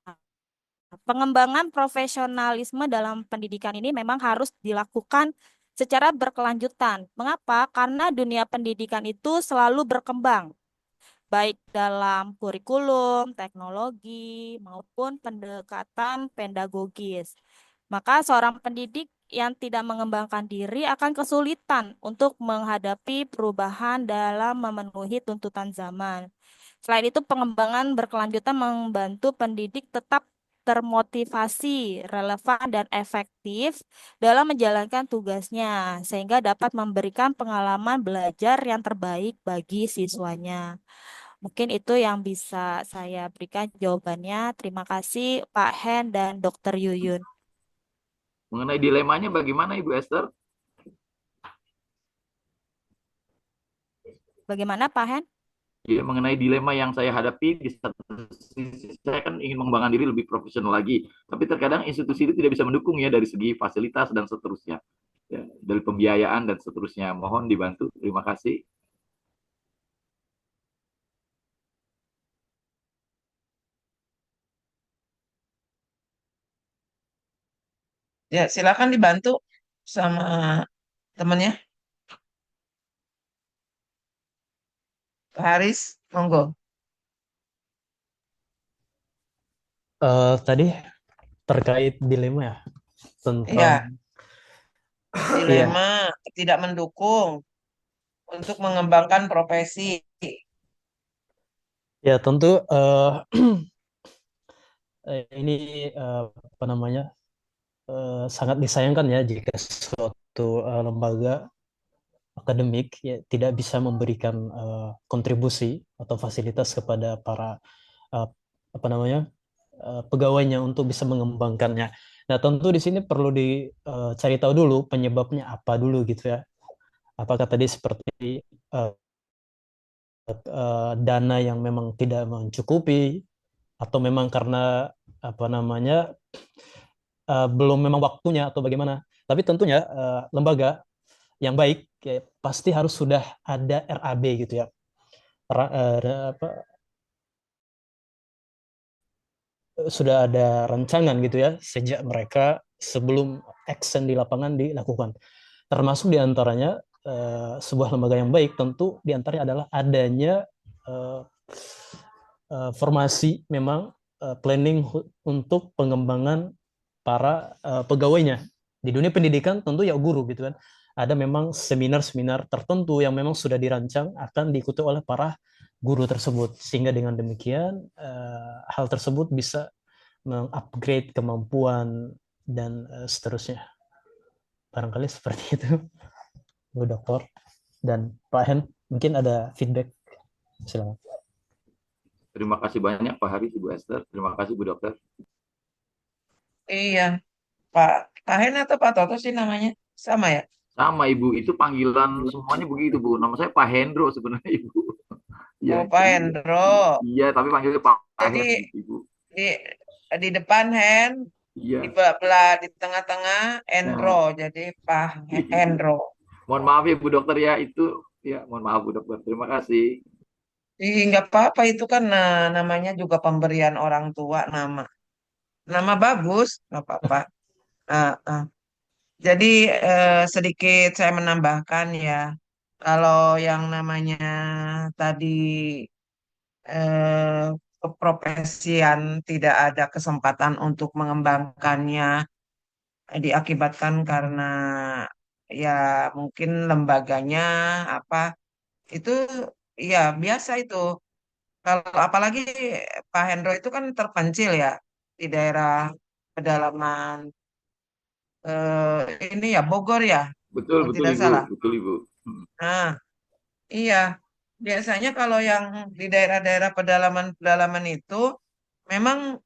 pengembangan profesionalisme dalam pendidikan ini memang harus dilakukan secara berkelanjutan. Mengapa? Karena dunia pendidikan itu selalu berkembang, baik dalam kurikulum, teknologi, maupun pendekatan pedagogis. Maka seorang pendidik yang tidak mengembangkan diri akan kesulitan untuk menghadapi perubahan dalam memenuhi tuntutan zaman. Selain itu, pengembangan berkelanjutan membantu pendidik tetap termotivasi, relevan, dan efektif dalam menjalankan tugasnya, sehingga dapat memberikan pengalaman belajar yang terbaik bagi siswanya. Mungkin itu yang bisa saya berikan jawabannya. Terima kasih Pak Hen dan Dr. Yuyun.
Mengenai dilemanya bagaimana Ibu Esther?
Bagaimana Pak Hen?
Ya, mengenai dilema yang saya hadapi, di satu sisi saya kan ingin mengembangkan diri lebih profesional lagi, tapi terkadang institusi itu tidak bisa mendukung ya dari segi fasilitas dan seterusnya, ya, dari pembiayaan dan seterusnya. Mohon dibantu. Terima kasih.
Ya, silakan dibantu sama temennya, Pak Haris, monggo.
Tadi terkait dilema ya
Iya,
tentang
dilema
iya
tidak mendukung untuk mengembangkan profesi.
ya tentu ini apa namanya sangat disayangkan ya jika suatu lembaga akademik ya tidak bisa memberikan kontribusi atau fasilitas kepada para uh, apa namanya pegawainya untuk bisa mengembangkannya. Nah, tentu di sini perlu dicari tahu dulu penyebabnya apa dulu gitu ya. Apakah tadi seperti uh, dana yang memang tidak mencukupi atau memang karena apa namanya belum memang waktunya atau bagaimana. Tapi tentunya lembaga yang baik ya, pasti harus sudah ada RAB gitu ya. Apa, sudah ada rancangan gitu ya sejak mereka sebelum action di lapangan dilakukan. Termasuk diantaranya sebuah lembaga yang baik tentu diantaranya adalah adanya uh, formasi memang planning untuk pengembangan para pegawainya di dunia pendidikan tentu ya guru gitu kan ada memang seminar-seminar tertentu yang memang sudah dirancang akan diikuti oleh para guru tersebut sehingga dengan demikian hal tersebut bisa mengupgrade kemampuan dan seterusnya barangkali seperti itu Bu Dokter dan Pak Hen mungkin ada feedback silakan.
Terima kasih banyak Pak Haris, Ibu Esther. Terima kasih Bu Dokter.
Iya, Pak Kahen atau Pak Toto sih namanya? Sama ya?
Sama Ibu, itu panggilan semuanya begitu Bu. Nama saya Pak Hendro sebenarnya Ibu. Iya,
Oh, Pak Hendro.
iya, tapi panggilnya Pak
Jadi
Hen, Ibu.
di di depan hand, di
Iya.
belah di tengah-tengah Hendro.
Nah,
Jadi Pak Hendro.
mohon maaf ya Bu Dokter ya, itu ya mohon maaf Bu Dokter. Terima kasih.
Ih, nggak apa-apa itu kan namanya juga pemberian orang tua nama. Nama bagus, nggak apa-apa. Nah, jadi sedikit saya menambahkan ya, kalau yang namanya tadi keprofesian tidak ada kesempatan untuk mengembangkannya diakibatkan karena ya mungkin lembaganya apa itu ya biasa itu. Kalau apalagi Pak Hendro itu kan terpencil ya di daerah pedalaman ini ya Bogor ya,
Betul,
kalau
betul
tidak
Ibu.
salah.
Betul Ibu.
Nah, iya. Biasanya kalau yang di daerah-daerah pedalaman-pedalaman itu memang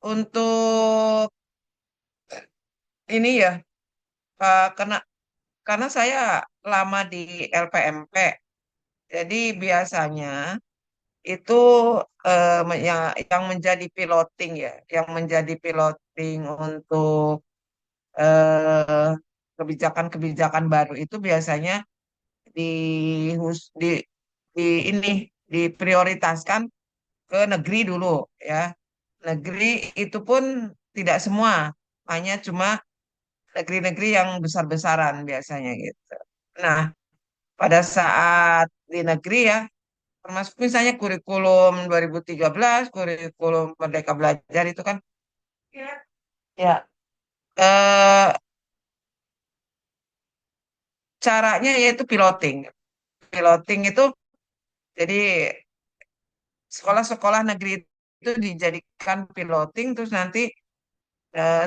untuk ini ya kena karena saya lama di LPMP, jadi biasanya itu yang menjadi piloting ya, yang menjadi piloting untuk eh, kebijakan-kebijakan baru itu biasanya di, di di ini diprioritaskan ke negeri dulu ya. Negeri itu pun tidak semua, hanya cuma negeri-negeri yang besar-besaran biasanya gitu. Nah, pada saat di negeri ya, termasuk misalnya kurikulum 2013, kurikulum Merdeka Belajar itu kan, ya, eh, caranya yaitu piloting. Piloting itu jadi sekolah-sekolah negeri itu dijadikan piloting, terus nanti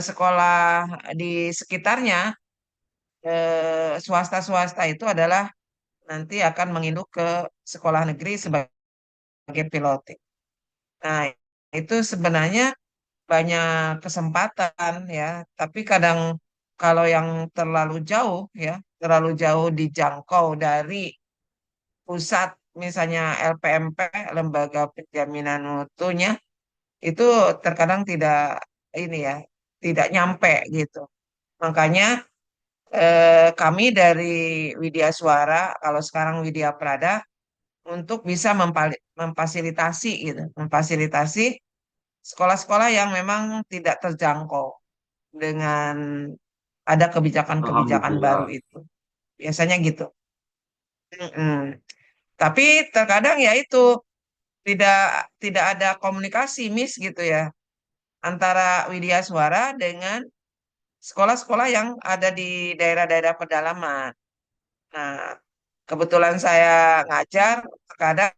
sekolah di sekitarnya swasta-swasta itu adalah nanti akan menginduk ke sekolah negeri sebagai piloting. Nah, itu sebenarnya banyak kesempatan ya, tapi kadang kalau yang terlalu jauh ya, terlalu jauh dijangkau dari pusat, misalnya LPMP, Lembaga Penjaminan Mutunya, itu terkadang tidak ini ya, tidak nyampe gitu. Makanya kami dari Widya Suara, kalau sekarang Widya Prada, untuk bisa memfasilitasi gitu, memfasilitasi sekolah-sekolah yang memang tidak terjangkau dengan ada kebijakan-kebijakan baru
Alhamdulillah.
itu. Biasanya gitu. Mm-mm. Tapi terkadang ya itu tidak tidak ada komunikasi Miss gitu ya antara Widya Suara dengan sekolah-sekolah yang ada di daerah-daerah pedalaman. Nah, kebetulan saya ngajar, terkadang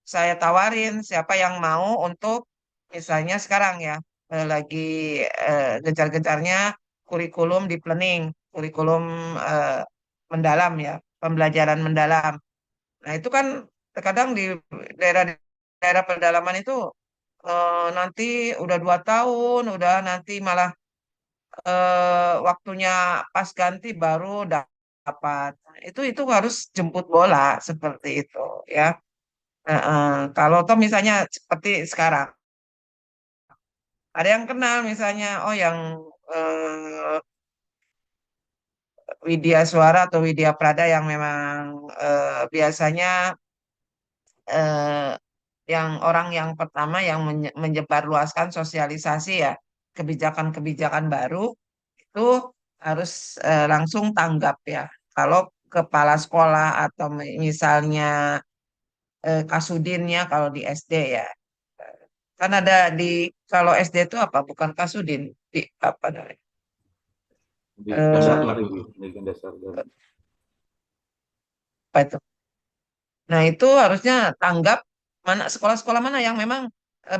saya tawarin siapa yang mau untuk misalnya sekarang ya lagi gencar-gencarnya kurikulum di planning, kurikulum eh, mendalam ya, pembelajaran mendalam. Nah, itu kan terkadang di daerah-daerah pedalaman itu nanti udah 2 tahun, udah nanti malah waktunya pas ganti baru dapat. Nah, itu harus jemput bola seperti itu ya. Heeh. Kalau toh misalnya seperti sekarang, ada yang kenal misalnya, oh yang eh, Widya Suara atau Widya Prada yang memang biasanya eh, yang orang yang pertama yang menyebarluaskan sosialisasi ya kebijakan-kebijakan baru itu harus langsung tanggap ya. Kalau kepala sekolah atau misalnya kasudinnya kalau di SD ya. Kan ada di kalau SD itu apa? Bukan kasudin, di apa namanya?
Pendidikan dasar,
Eh,
Ibu. Pendidikan dasar.
apa itu? Nah, itu harusnya tanggap mana sekolah-sekolah mana yang memang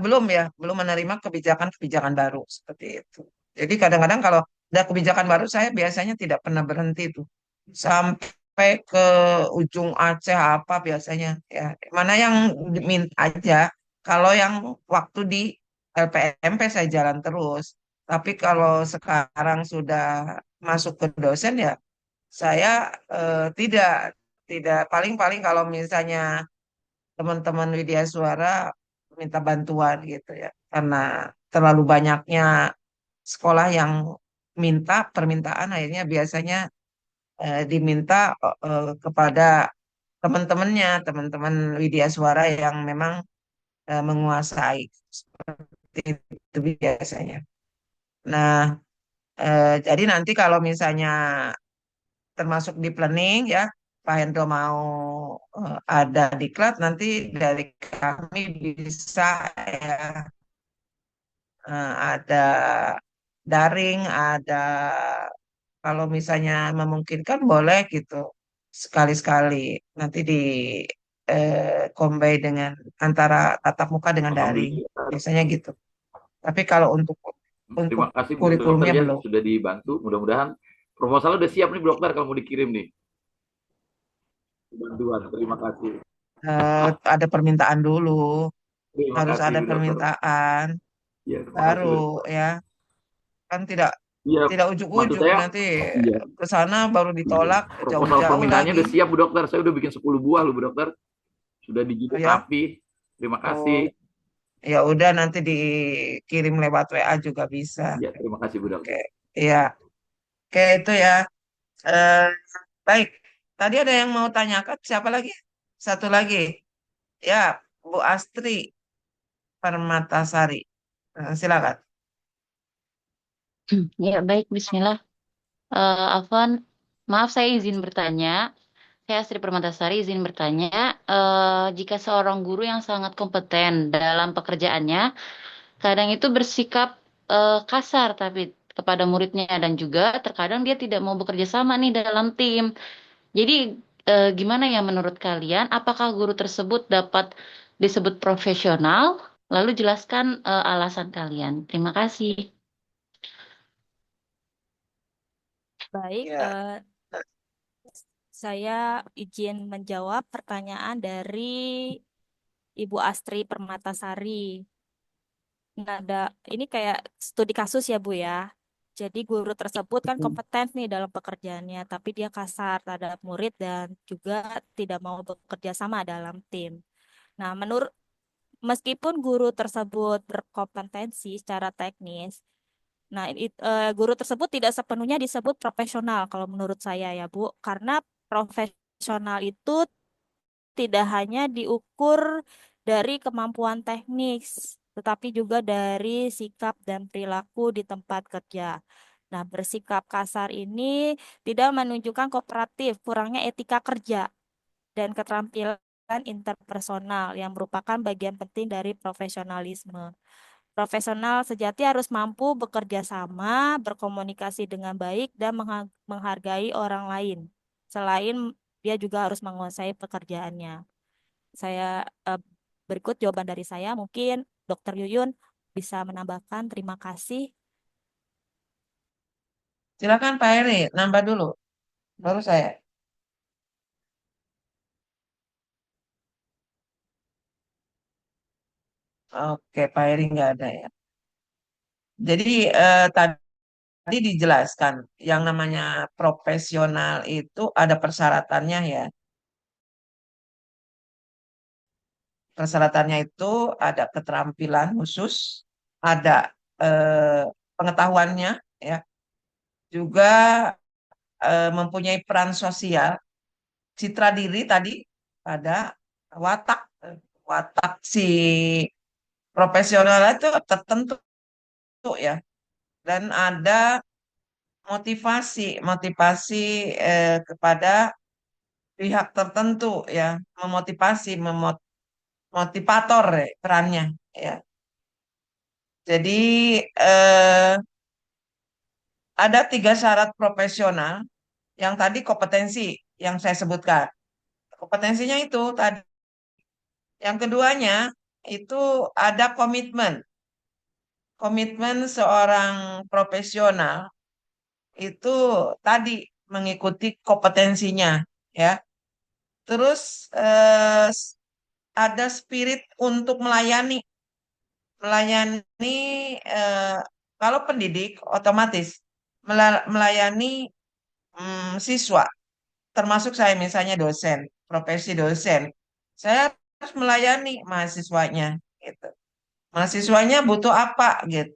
belum menerima kebijakan-kebijakan baru seperti itu. Jadi kadang-kadang kalau ada kebijakan baru saya biasanya tidak pernah berhenti tuh sampai ke ujung Aceh apa biasanya ya. Mana yang diminta aja. Kalau yang waktu di LPMP saya jalan terus. Tapi kalau sekarang sudah masuk ke dosen ya saya tidak tidak paling-paling kalau misalnya teman-teman Widya Suara minta bantuan gitu ya karena terlalu banyaknya sekolah yang minta permintaan akhirnya biasanya diminta kepada teman-teman Widya Suara yang memang menguasai seperti itu biasanya. Nah, jadi nanti kalau misalnya termasuk di planning ya Pak Hendro mau ada diklat nanti dari kami bisa ya ada daring ada kalau misalnya memungkinkan boleh gitu sekali-sekali nanti di combine dengan antara tatap muka dengan daring
Alhamdulillah.
biasanya gitu tapi kalau untuk
Terima kasih Bu Dokter
kurikulumnya
ya
belum.
sudah dibantu. Mudah-mudahan proposal udah siap nih Bu Dokter kalau mau dikirim nih. Bantuan. Terima kasih.
Ada permintaan dulu
Terima
harus
kasih
ada
Bu Dokter.
permintaan
Ya, terima kasih Bu
baru
Dokter.
ya kan tidak
Iya,
Tidak
maksud
ujuk-ujuk
saya,
nanti
iya,
ke sana baru
iya.
ditolak
Proposal
jauh-jauh
permintaannya
lagi.
udah siap, Bu Dokter. Saya udah bikin 10 buah loh, Bu Dokter. Sudah
Oh
digigit
ya,
rapi. Terima kasih.
oh ya udah nanti dikirim lewat WA juga bisa.
Ya, terima kasih, Bu
Oke,
Dokter.
ya, oke itu ya. Eh, baik, tadi ada yang mau tanyakan siapa lagi? Satu lagi, ya Bu Astri Permatasari. Silakan.
Ya, baik, Bismillah. Afwan, maaf saya izin bertanya. Saya Astri Permatasari izin bertanya, jika seorang guru yang sangat kompeten dalam pekerjaannya, kadang itu bersikap kasar tapi kepada muridnya dan juga terkadang dia tidak mau bekerja sama nih dalam tim. Jadi gimana ya menurut kalian? Apakah guru tersebut dapat disebut profesional? Lalu jelaskan alasan kalian. Terima kasih.
Baik,
Ya,
saya izin menjawab pertanyaan dari Ibu Astri Permatasari. Nah, ini kayak studi kasus ya, Bu ya. Jadi guru tersebut kan kompeten nih dalam pekerjaannya, tapi dia kasar terhadap murid dan juga tidak mau bekerja sama dalam tim. Nah, meskipun guru tersebut berkompetensi secara teknis, nah guru tersebut tidak sepenuhnya disebut profesional kalau menurut saya ya, Bu, karena profesional itu tidak hanya diukur dari kemampuan teknis, tetapi juga dari sikap dan perilaku di tempat kerja. Nah, bersikap kasar ini tidak menunjukkan kooperatif, kurangnya etika kerja dan keterampilan interpersonal yang merupakan bagian penting dari profesionalisme. Profesional sejati harus mampu bekerja sama, berkomunikasi dengan baik, dan menghargai orang lain. Selain dia juga harus menguasai pekerjaannya. Saya berikut jawaban dari saya. Mungkin Dokter Yuyun bisa menambahkan. Terima kasih.
silakan Pak Heri, nambah dulu. Baru saya. Oke, Pak Heri nggak ada ya. Jadi tadi dijelaskan yang namanya profesional itu ada persyaratannya ya. Persyaratannya itu ada keterampilan khusus, ada pengetahuannya ya, juga mempunyai peran sosial, citra diri tadi, ada watak watak si profesional itu tertentu ya, dan ada motivasi motivasi kepada pihak tertentu ya, memotivasi motivator ya, perannya ya. Jadi eh, ada 3 syarat profesional yang tadi kompetensi yang saya sebutkan. Kompetensinya itu tadi. Yang keduanya itu ada komitmen. Komitmen seorang profesional itu tadi mengikuti kompetensinya ya. Terus ada spirit untuk melayani. Melayani eh, kalau pendidik otomatis melayani siswa, termasuk saya misalnya dosen, profesi dosen. Saya harus melayani mahasiswanya gitu. Mahasiswanya butuh apa gitu.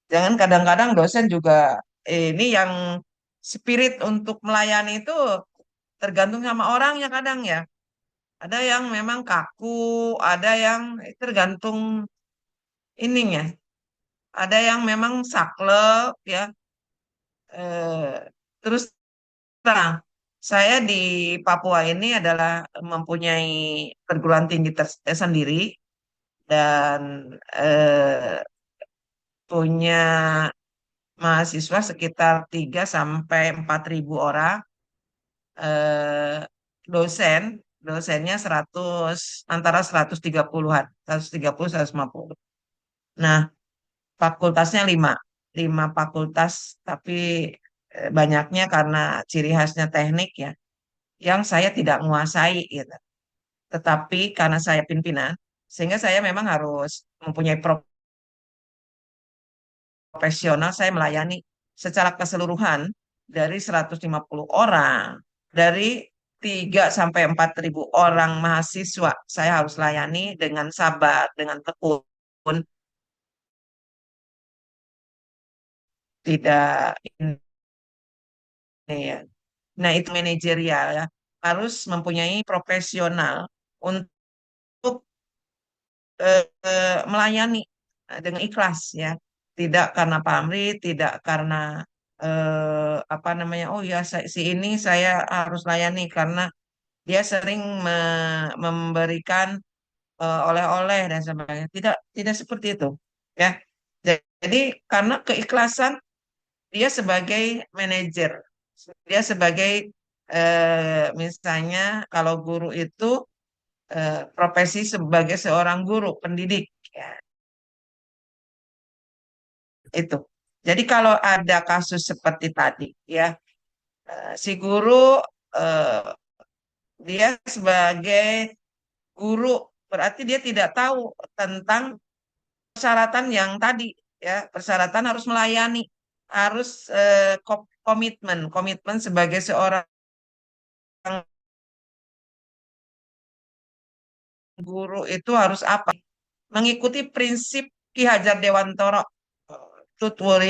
Jangan kadang-kadang dosen juga ini yang spirit untuk melayani itu tergantung sama orangnya kadang ya. Ada yang memang kaku, ada yang tergantung ininya. Ada yang memang saklek ya. Terus terang, saya di Papua ini adalah mempunyai perguruan tinggi sendiri dan eh, punya mahasiswa sekitar 3 sampai 4 ribu orang. eh, dosen, dosennya 100 antara 130-an, 130 150. Nah, fakultasnya 5 fakultas, tapi banyaknya karena ciri khasnya teknik ya, yang saya tidak menguasai gitu. Tetapi karena saya pimpinan, sehingga saya memang harus mempunyai profesional, saya melayani secara keseluruhan dari 150 orang, dari 3 sampai 4 ribu orang mahasiswa, saya harus layani dengan sabar, dengan tekun, tidak ini ya. Nah, itu manajerial ya, harus mempunyai profesional untuk melayani dengan ikhlas ya, tidak karena pamrih, tidak karena apa namanya, oh ya si ini saya harus layani karena dia sering memberikan oleh-oleh dan sebagainya. Tidak, tidak seperti itu ya. Jadi karena keikhlasan dia sebagai manajer, dia sebagai misalnya kalau guru itu profesi sebagai seorang guru pendidik ya, itu. Jadi kalau ada kasus seperti tadi ya, si guru eh, dia sebagai guru berarti dia tidak tahu tentang persyaratan yang tadi ya, persyaratan harus melayani, harus komitmen, komitmen sebagai seorang guru itu harus apa? Mengikuti prinsip Ki Hajar Dewantara, Tutwuri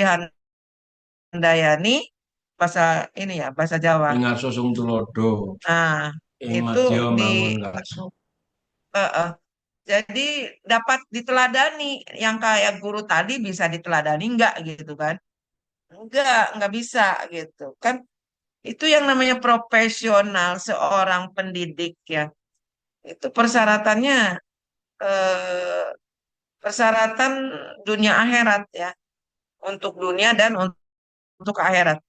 Handayani, bahasa ini ya, bahasa Jawa.
Ingat sosong tulodo,
Nah, itu
Madya
di
bangun karso.
eh, eh. Jadi dapat diteladani, yang kayak guru tadi bisa diteladani enggak gitu kan? Enggak bisa gitu kan. Itu yang namanya profesional seorang pendidik ya. Itu persyaratannya eh, persyaratan dunia akhirat ya. Untuk dunia dan untuk akhirat.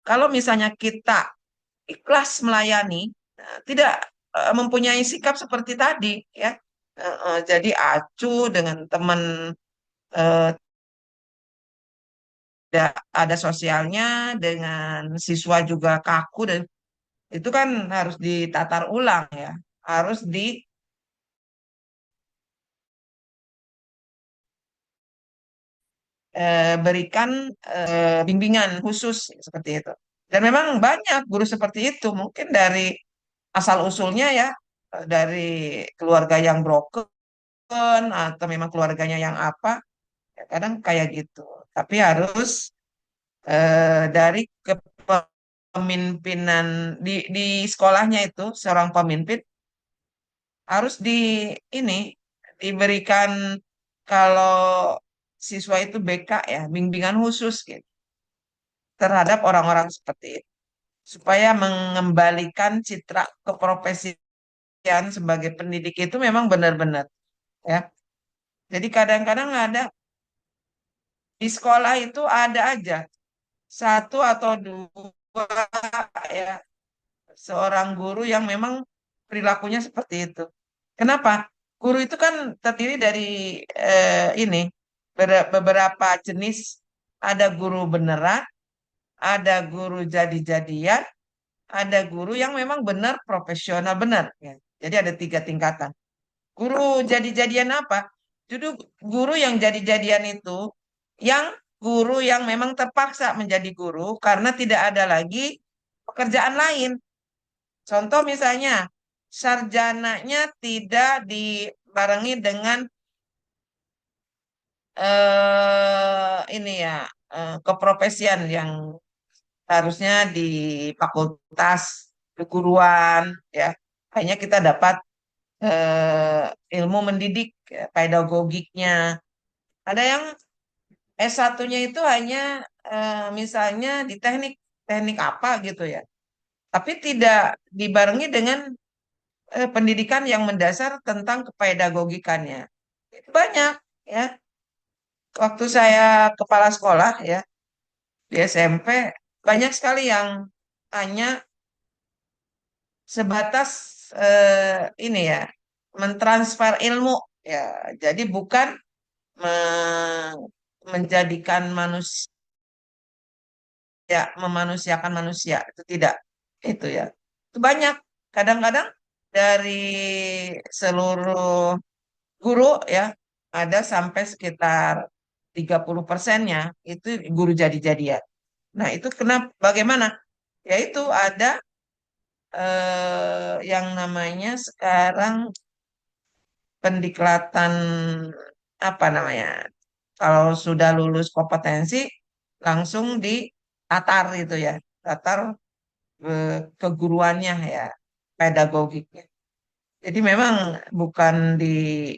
Kalau misalnya kita ikhlas melayani, tidak mempunyai sikap seperti tadi ya. Jadi acuh dengan teman, eh, ada sosialnya, dengan siswa juga kaku, dan itu kan harus ditatar ulang ya, harus diberikan bimbingan khusus seperti itu. Dan memang banyak guru seperti itu, mungkin dari asal usulnya ya, dari keluarga yang broken atau memang keluarganya yang apa, ya kadang kayak gitu. Tapi harus dari kepemimpinan di sekolahnya itu, seorang pemimpin harus ini diberikan, kalau siswa itu BK ya, bimbingan khusus gitu terhadap orang-orang seperti itu supaya mengembalikan citra keprofesian sebagai pendidik itu memang benar-benar ya. Jadi kadang-kadang ada di sekolah itu ada aja satu atau dua ya, seorang guru yang memang perilakunya seperti itu. Kenapa? Guru itu kan terdiri dari ini beberapa jenis. Ada guru beneran, ada guru jadi-jadian, ada guru yang memang benar profesional benar. Ya. Jadi ada 3 tingkatan. Guru jadi-jadian apa? Jadi guru yang jadi-jadian itu, yang guru yang memang terpaksa menjadi guru karena tidak ada lagi pekerjaan lain. Contoh misalnya, sarjananya tidak dibarengi dengan ini ya, keprofesian yang harusnya di fakultas keguruan ya. Hanya kita dapat ilmu mendidik, ya, pedagogiknya. Ada yang S1-nya itu hanya misalnya di teknik teknik apa gitu ya. Tapi tidak dibarengi dengan pendidikan yang mendasar tentang kepedagogikannya. Itu banyak ya. Waktu saya kepala sekolah ya di SMP, banyak sekali yang hanya sebatas ini ya, mentransfer ilmu ya. Jadi bukan menjadikan manusia, memanusiakan manusia, itu tidak, itu ya. Itu banyak. Kadang-kadang dari seluruh guru ya, ada sampai sekitar 30%-nya itu guru jadi-jadian. Nah, itu kenapa? Bagaimana? Yaitu ada yang namanya sekarang pendiklatan apa namanya? Kalau sudah lulus kompetensi langsung ditatar itu ya, tatar keguruannya ya, pedagogiknya. Jadi memang bukan di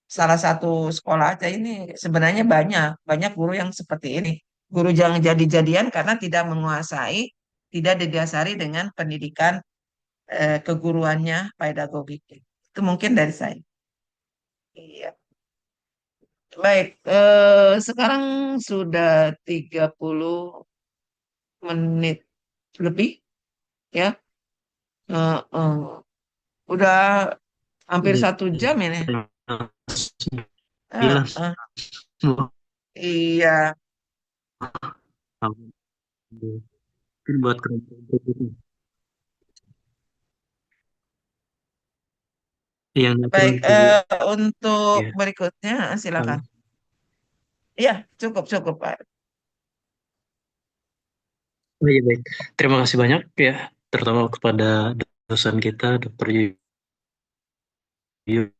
salah satu sekolah aja ini, sebenarnya banyak banyak guru yang seperti ini. Guru yang jadi-jadian karena tidak menguasai, tidak didasari dengan pendidikan keguruannya pedagogik. Itu mungkin dari saya. Iya. Baik, sekarang sudah 30 menit lebih ya. Eh, eh, udah hampir
Udah
1 jam ini. Ah,
9
ah,
semua.
iya,
Mungkin buat kelompok berikutnya. Yang
baik.
kelompok
Untuk
ya.
berikutnya silakan.
Halo.
Iya, cukup cukup Pak.
Oh iya baik. Terima kasih banyak ya, terutama kepada dosen kita, Dr. Yuyun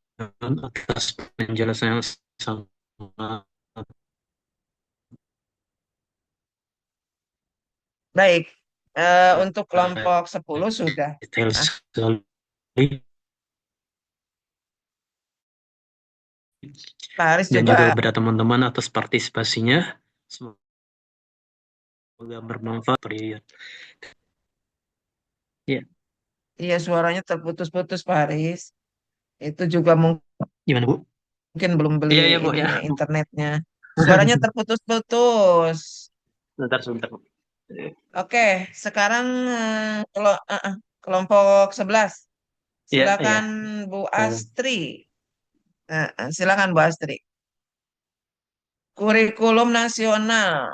atas penjelasan yang sangat
Baik, untuk kelompok 10 sudah.
detail
Ah,
sekali.
Pak Haris
Dan
juga.
juga kepada teman-teman atas partisipasinya. Semoga bermanfaat, Dr. Yuyun. Ya,
Iya, suaranya terputus-putus Pak Haris. Itu juga
gimana Bu?
mungkin belum beli
Iya, iya Bu ya.
ininya internetnya. Suaranya terputus-putus.
Sebentar Bu.
Oke, sekarang kelompok 11.
Iya, iya.
Silakan Bu Astri. Silakan Bu Astri. Kurikulum nasional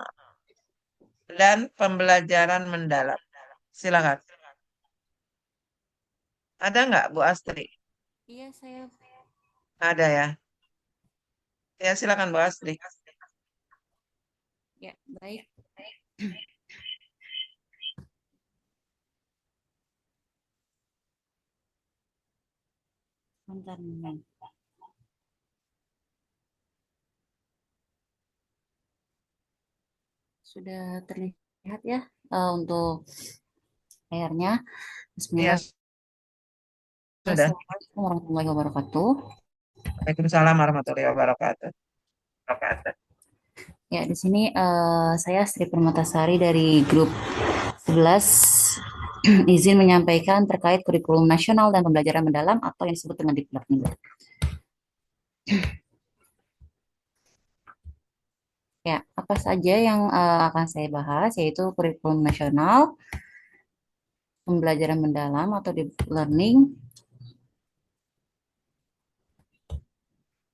dan pembelajaran mendalam. Silakan. Ada nggak Bu Astri?
Iya, saya.
Ada ya. Ya, silakan Bu Astri.
Ya, baik. Bentar, bentar. Sudah terlihat ya untuk layarnya.
Ya,
Bismillah.
sudah.
Assalamualaikum warahmatullahi wabarakatuh.
Waalaikumsalam warahmatullahi wabarakatuh.
Ya, di sini saya Sri Permatasari dari grup 11 izin menyampaikan terkait kurikulum nasional dan pembelajaran mendalam atau yang disebut dengan deep learning. Ya, apa saja yang akan saya bahas yaitu kurikulum nasional, pembelajaran mendalam atau deep learning,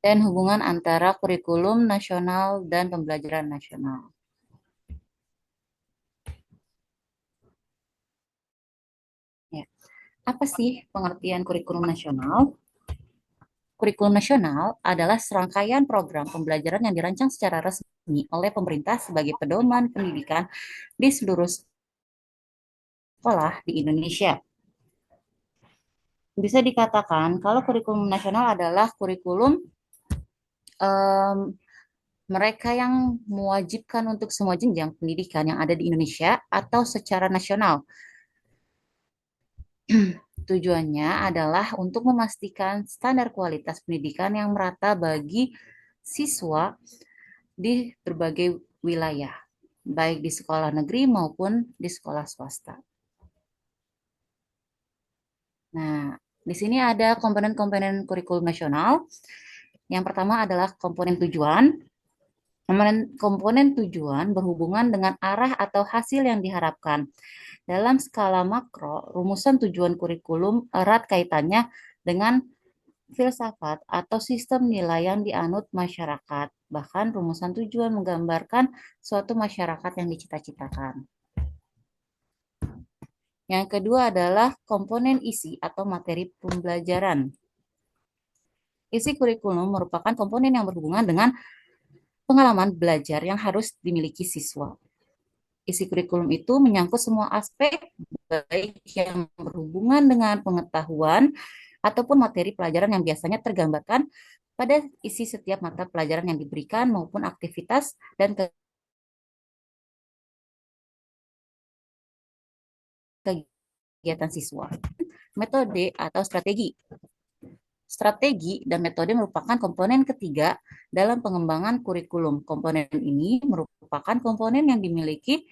dan hubungan antara kurikulum nasional dan pembelajaran nasional. Ya. Apa sih pengertian kurikulum nasional? Kurikulum nasional adalah serangkaian program pembelajaran yang dirancang secara resmi oleh pemerintah sebagai pedoman pendidikan di seluruh sekolah di Indonesia. Bisa dikatakan kalau kurikulum nasional adalah kurikulum mereka yang mewajibkan untuk semua jenjang pendidikan yang ada di Indonesia atau secara nasional. Tujuannya adalah untuk memastikan standar kualitas pendidikan yang merata bagi siswa di berbagai wilayah, baik di sekolah negeri maupun di sekolah swasta. Nah, di sini ada komponen-komponen kurikulum nasional. Yang pertama adalah komponen tujuan. Komponen tujuan berhubungan dengan arah atau hasil yang diharapkan. Dalam skala makro, rumusan tujuan kurikulum erat kaitannya dengan filsafat atau sistem nilai yang dianut masyarakat. Bahkan rumusan tujuan menggambarkan suatu masyarakat yang dicita-citakan. Yang kedua adalah komponen isi atau materi pembelajaran. Isi kurikulum merupakan komponen yang berhubungan dengan
pengalaman belajar yang harus dimiliki siswa. Isi kurikulum itu menyangkut semua aspek, baik yang berhubungan dengan pengetahuan ataupun materi pelajaran yang biasanya tergambarkan pada isi setiap mata pelajaran yang diberikan maupun aktivitas dan kegiatan siswa. Metode atau strategi. Strategi dan metode merupakan komponen ketiga dalam pengembangan kurikulum. Komponen ini merupakan komponen yang memiliki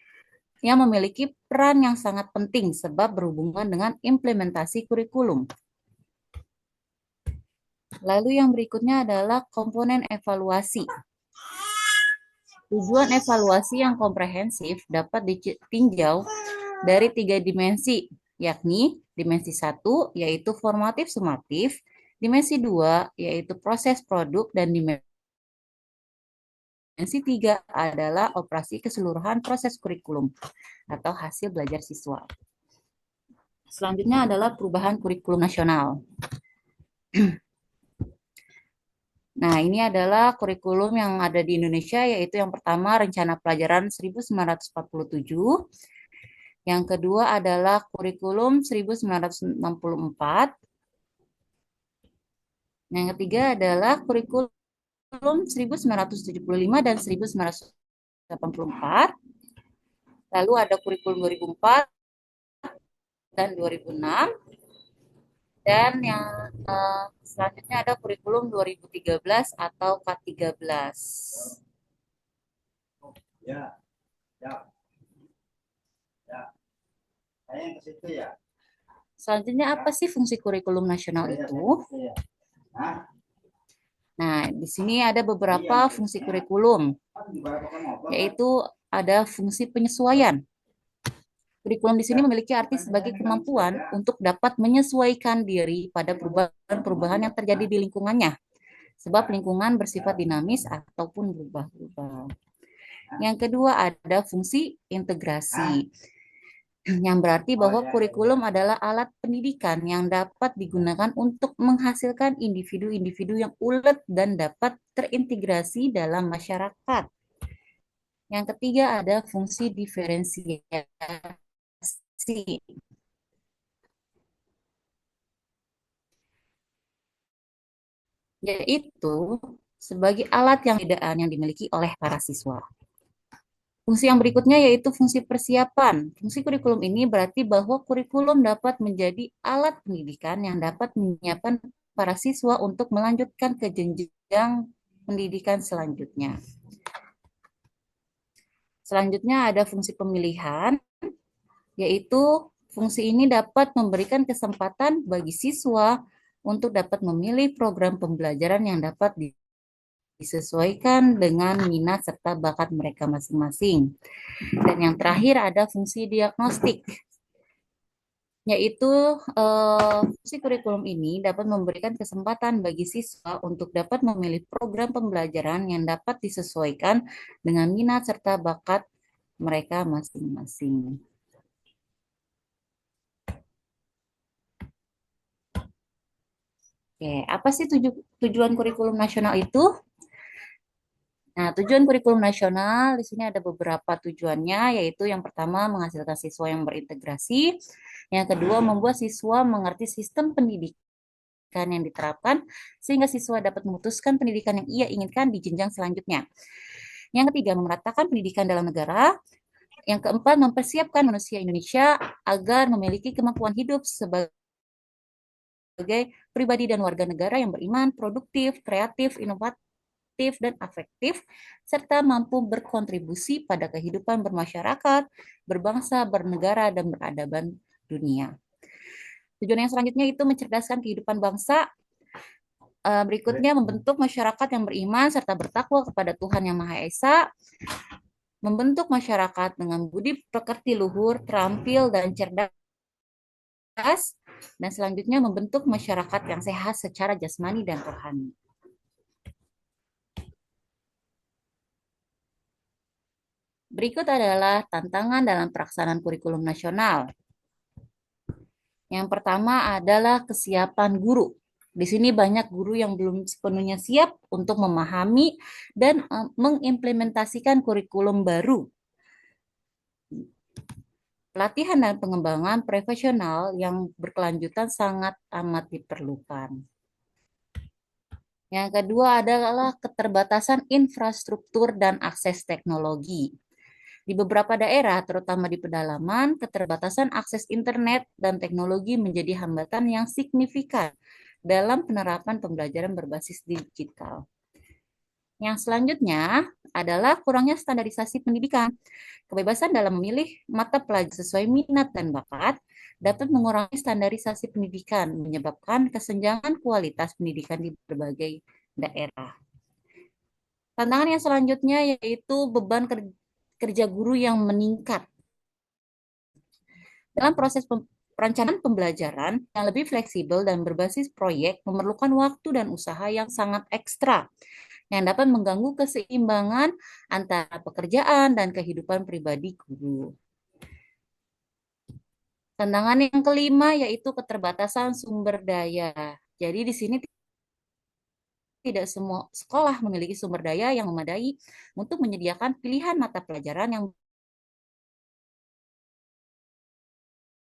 peran yang sangat penting sebab berhubungan dengan implementasi kurikulum. Lalu yang berikutnya adalah komponen evaluasi. Tujuan evaluasi yang komprehensif dapat ditinjau dari 3 dimensi, yakni dimensi 1 yaitu formatif sumatif, dimensi 2 yaitu proses produk, dan dimensi 3 adalah operasi keseluruhan proses kurikulum atau hasil belajar siswa. Selanjutnya adalah perubahan kurikulum nasional. Nah, ini adalah kurikulum yang ada di Indonesia, yaitu yang pertama Rencana Pelajaran 1947, yang kedua adalah kurikulum 1964, yang ketiga adalah kurikulum 1975 dan 1984, lalu ada kurikulum 2004 dan 2006, dan yang selanjutnya ada kurikulum 2013 atau K13.
Ya. Saya ke situ ya.
Selanjutnya apa sih fungsi kurikulum nasional itu? Nah, di sini ada beberapa fungsi kurikulum, yaitu ada fungsi penyesuaian. Kurikulum di sini memiliki arti sebagai kemampuan untuk dapat menyesuaikan diri pada perubahan-perubahan yang terjadi di lingkungannya, sebab lingkungan bersifat dinamis ataupun berubah-ubah. Yang kedua ada fungsi integrasi, yang berarti bahwa kurikulum adalah alat pendidikan yang dapat digunakan untuk menghasilkan individu-individu yang ulet dan dapat terintegrasi dalam masyarakat. Yang ketiga ada fungsi diferensiasi, yaitu sebagai alat yang dimiliki oleh para siswa. Fungsi yang berikutnya yaitu fungsi persiapan. Fungsi kurikulum ini berarti bahwa kurikulum dapat menjadi alat pendidikan yang dapat menyiapkan para siswa untuk melanjutkan ke jenjang pendidikan selanjutnya. Selanjutnya ada fungsi pemilihan, yaitu fungsi ini dapat memberikan kesempatan bagi siswa untuk dapat memilih program pembelajaran yang dapat disesuaikan dengan minat serta bakat mereka masing-masing. Dan yang terakhir ada fungsi diagnostik, yaitu fungsi kurikulum ini dapat memberikan kesempatan bagi siswa untuk dapat memilih program pembelajaran yang dapat disesuaikan dengan minat serta bakat mereka masing-masing. Oke, apa sih tujuan kurikulum nasional itu? Nah, tujuan kurikulum nasional di sini ada beberapa tujuannya, yaitu yang pertama menghasilkan siswa yang berintegrasi, yang kedua membuat siswa mengerti sistem pendidikan yang diterapkan sehingga siswa dapat memutuskan pendidikan yang ia inginkan di jenjang selanjutnya. Yang ketiga, memeratakan pendidikan dalam negara. Yang keempat, mempersiapkan manusia Indonesia agar memiliki kemampuan hidup sebagai pribadi dan warga negara yang beriman, produktif, kreatif, inovatif, dan afektif, serta mampu berkontribusi pada kehidupan bermasyarakat, berbangsa, bernegara, dan peradaban dunia. Tujuan yang selanjutnya itu mencerdaskan kehidupan bangsa. Berikutnya membentuk masyarakat yang beriman serta bertakwa kepada Tuhan Yang Maha Esa, membentuk masyarakat dengan budi pekerti luhur, terampil, dan cerdas, dan selanjutnya membentuk masyarakat yang sehat secara jasmani dan rohani. Berikut adalah tantangan dalam pelaksanaan kurikulum nasional. Yang pertama adalah kesiapan guru. Di sini banyak guru yang belum sepenuhnya siap untuk memahami dan mengimplementasikan kurikulum baru. Pelatihan dan pengembangan profesional yang berkelanjutan sangat amat diperlukan. Yang kedua adalah keterbatasan infrastruktur dan akses teknologi. Di beberapa daerah, terutama di pedalaman, keterbatasan akses internet dan teknologi menjadi hambatan yang signifikan dalam penerapan pembelajaran berbasis digital. Yang selanjutnya adalah kurangnya standarisasi pendidikan. Kebebasan dalam memilih mata pelajaran sesuai minat dan bakat dapat mengurangi standarisasi pendidikan, menyebabkan kesenjangan kualitas pendidikan di berbagai daerah. Tantangan yang selanjutnya yaitu beban kerja guru yang meningkat. Dalam proses perencanaan pembelajaran yang lebih fleksibel dan berbasis proyek memerlukan waktu dan usaha yang sangat ekstra yang dapat mengganggu keseimbangan antara pekerjaan dan kehidupan pribadi guru. Tantangan yang kelima yaitu keterbatasan sumber daya. Jadi di sini tidak semua sekolah memiliki sumber daya yang memadai untuk menyediakan pilihan mata pelajaran yang